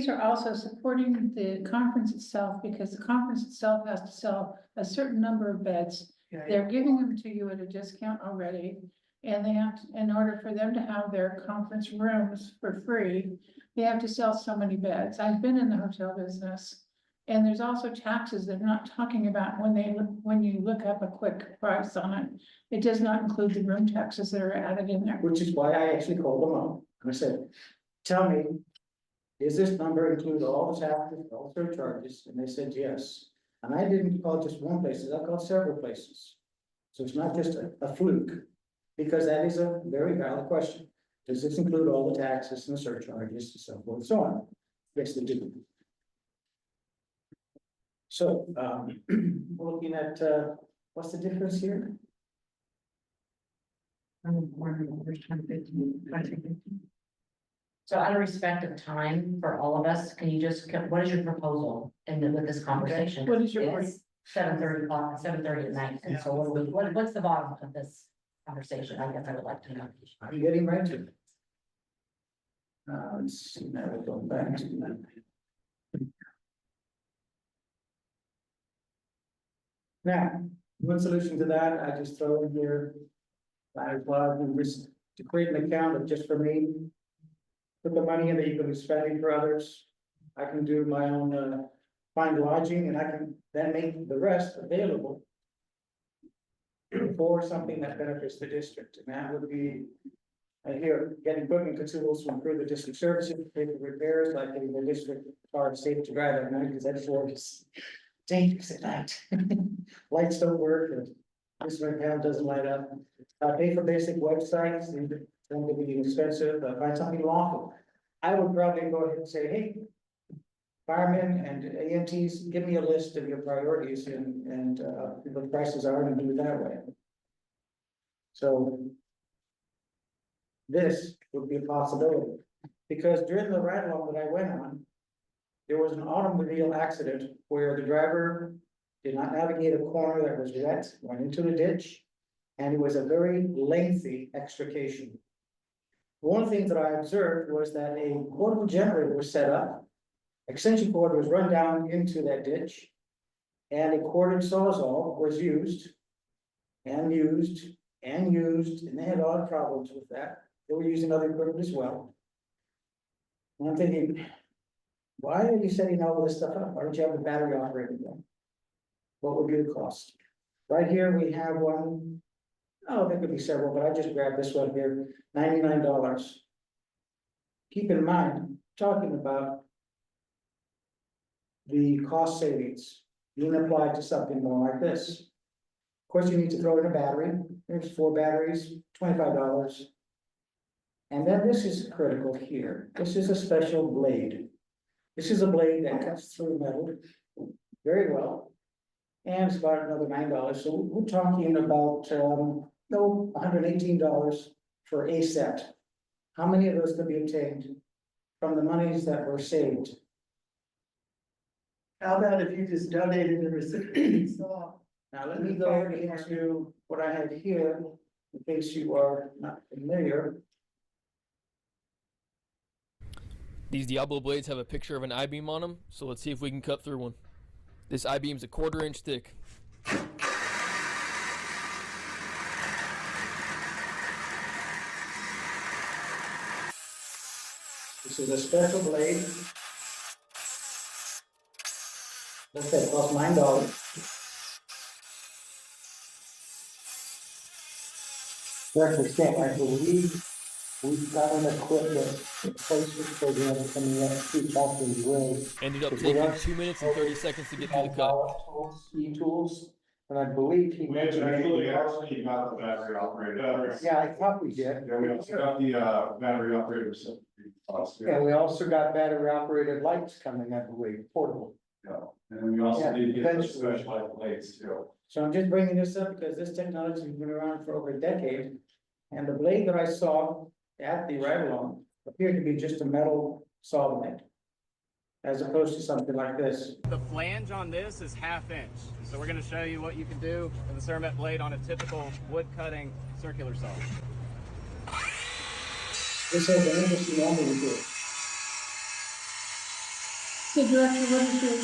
are also supporting the conference itself, because the conference itself has to sell a certain number of beds. They're giving them to you at a discount already. And they have, in order for them to have their conference rooms for free, they have to sell so many beds. I've been in the hotel business. And there's also taxes they're not talking about when you look up a quick price on it. It does not include the room taxes that are added in there. Which is why I actually called them up. I said, tell me, does this number include all the taxes, all surcharges? And they said, yes. And I didn't call just one place, I called several places. So it's not just a fluke, because that is a very valid question. Does this include all the taxes and the surcharges and so forth and so on? Yes, they do. So, we're looking at, what's the difference here? So out of respect of time for all of us, can you just, what is your proposal with this conversation? What is your- It's 7:30 at night, and so what's the bottom of this conversation? I guess I would like to know. I'm getting right to it. Let's see, now we're going back to that. Now, one solution to that, I just throw in here. I was just to create an account of just for me. Put the money in that you can be spending for others. I can do my own, find lodging, and I can then make the rest available. For something that benefits the district, and that would be. Here, get equipment consumables to improve the district services, pay for repairs, like getting the district car safe to drive at night, because that's what is dangerous at night. Lights don't work, and this right now doesn't light up. Pay for basic websites, these are going to be expensive, find something lawful. I would probably go ahead and say, hey. Firemen and EMTs, give me a list of your priorities and what the prices are, and do it that way. So. This would be a possibility, because during the ride along that I went on. There was an automobile accident where the driver did not navigate a corner that was wet, went into the ditch. And it was a very lengthy extrication. One of the things that I observed was that a portable generator was set up. Extension cord was run down into that ditch. And a corded sawzall was used. And used, and used, and they had a lot of problems with that. They were using other equipment as well. And I'm thinking, why are you setting all this stuff up? Why don't you have the battery operated one? What would be the cost? Right here, we have one. Oh, there could be several, but I just grabbed this one here, $99. Keep in mind, talking about the cost savings being applied to something more like this. Of course, you need to throw in a battery. There's 4 batteries, $25. And then this is critical here. This is a special blade. This is a blade that cuts through metal very well. And it's about another $9. So we're talking about, $118 for a set. How many of those could be obtained from the monies that were saved? How about if you just donated the recipients? Now, let me go into what I have here, in case you are not familiar. These Diablo blades have a picture of an I-beam on them, so let's see if we can cut through one. This I-beam's a 1/4 inch thick. This is a special blade. Let's say it costs $9. Directly stamp, I believe. We've got an equipment replacement program coming up through Falcon Road. Ended up We taking are- 2 minutes and 30 seconds to get through the cut. E-tools, and I believe he mentioned. We actually got the battery operated. Yeah, I thought we did. Yeah, we also got the battery operators. And we also got battery operated lights coming, I believe, portable. Yeah, and we also Yeah, did get the eventually. specialized blades too. So I'm just bringing this up because this technology has been around for over a decade. And the blade that I saw at the ride-along appeared to be just a metal saw blade. As opposed to something like this. The flange on this is 1/2 inch. So we're gonna show you what you can do with a Cermet blade on a typical wood cutting circular saw. This has an interesting angle to it. So Director, what is your,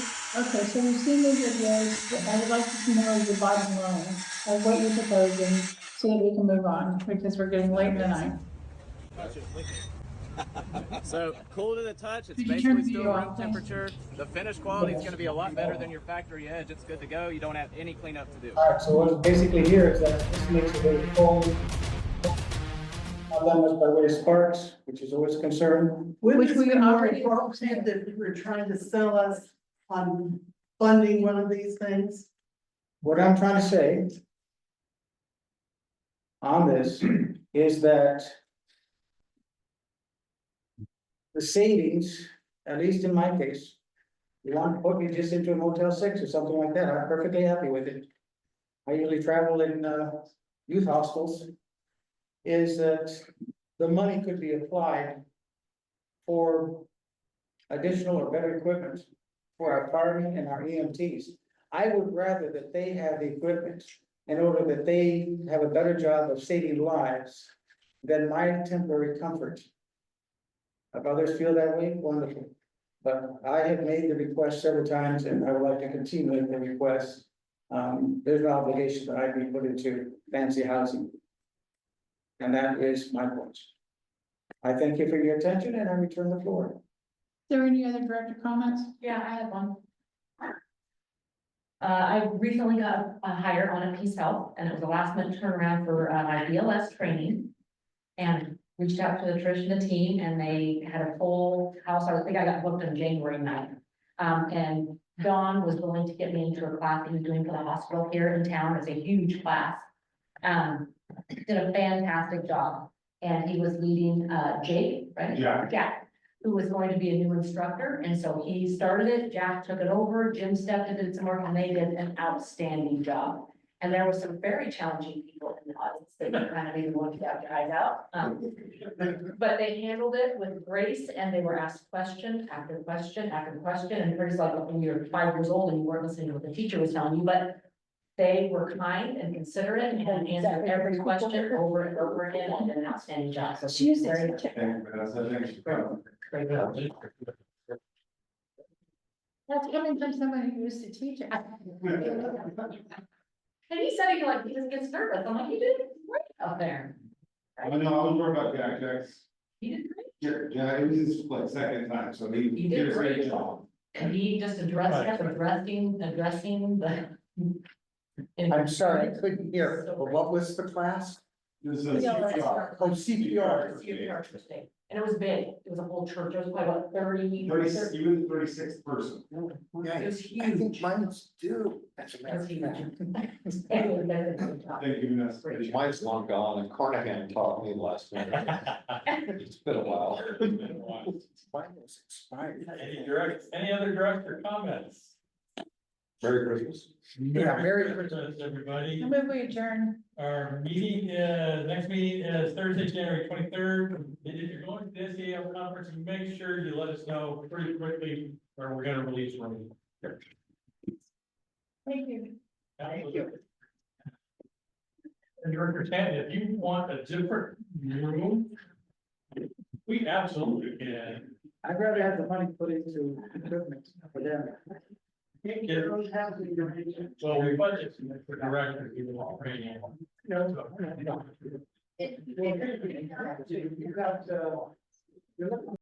okay, so we've seen the videos, but I would like to know the bottom line of what you're proposing so that we can move on, because we're getting late in the night. So cool to the touch, it's Could you turn basically the still video room off, please? temperature. The finish quality is gonna be a lot better than your factory edge. It's good to go. You don't have any cleanup to do. Alright, so what's basically here is that this makes it very cold. Not that much by way of sparks, which is always a concern. Which Which we we already- already said that you were trying to sell us on funding one of these things. What I'm trying to say on this is that the savings, at least in my case, you want to put me just into a Motel 6 or something like that, I'm perfectly happy with it. I usually travel in youth hostels. Is that the money could be applied for additional or better equipment for our firemen and our EMTs. I would rather that they have the equipment in order that they have a better job of saving lives than my temporary comfort. If others feel that way, wonderful. But I have made the request several times and I would like to continue making the request. There's an obligation that I be put into fancy housing. And that is my point. I thank you for your attention and I return the floor. Is there any other director comments? Yeah, I have one. I recently got a hire on a Peace Health, and it was a last minute turnaround for my BLS training. And reached out to Trish and the team, and they had a full house. I think I got booked on January 9th. And Dawn was willing to get me into a class he was doing for the hospital here in town. It's a huge class. Did a fantastic job. And he was leading Jake, right? Yeah. Jack, who was going to be a new instructor. And so he started it, Jack took it over, Jim stepped in, did some work, and they did an outstanding job. And there were some very challenging people in the audience that you kind of even wanted to get your eyes out. But they handled it with grace, and they were asked question after question after question. And pretty like when you're 5 years old and you weren't listening to what the teacher was telling you, but they were kind and considerate and answered every question over and over again and did an outstanding job. So she was very Thank you, Vanessa. Thanks for coming. great job. That's coming from somebody who used to teach it. And he said he like, he just gets nervous. I'm like, you did great up there. I know, I was worried about Jack, Jack's, You did great. yeah, it was his like second time, so he You did did a great great. job. And he just addressed the. I'm sorry, I couldn't hear, but what was the class? This is Yeah, CPR. Oh, CPR. CPR for state. And it was big. It was a whole church. It was probably about 30. 30, he was the 36th person. Yeah, It was I think huge. mine's due. As a matter It was of huge. fact. Anyway, they did a good job. Thank you, Vanessa. Great job. Mine's long gone, and Carnahan taught me last night. It's been a while. Mine was expired. Any other director comments? Merry Christmas. Yeah, Merry Christmas, everybody. I move we adjourn. Our meeting, next meeting is Thursday, January 23rd. And if you're going to the SAL conference, make sure you let us know pretty quickly, or we're gonna release one. Thank you. Absolutely. And Director Stanton, if you want a different room, we absolutely can. I'd rather have the money put into equipment for them. Well, we budget for director, you know, training. You got, you're looking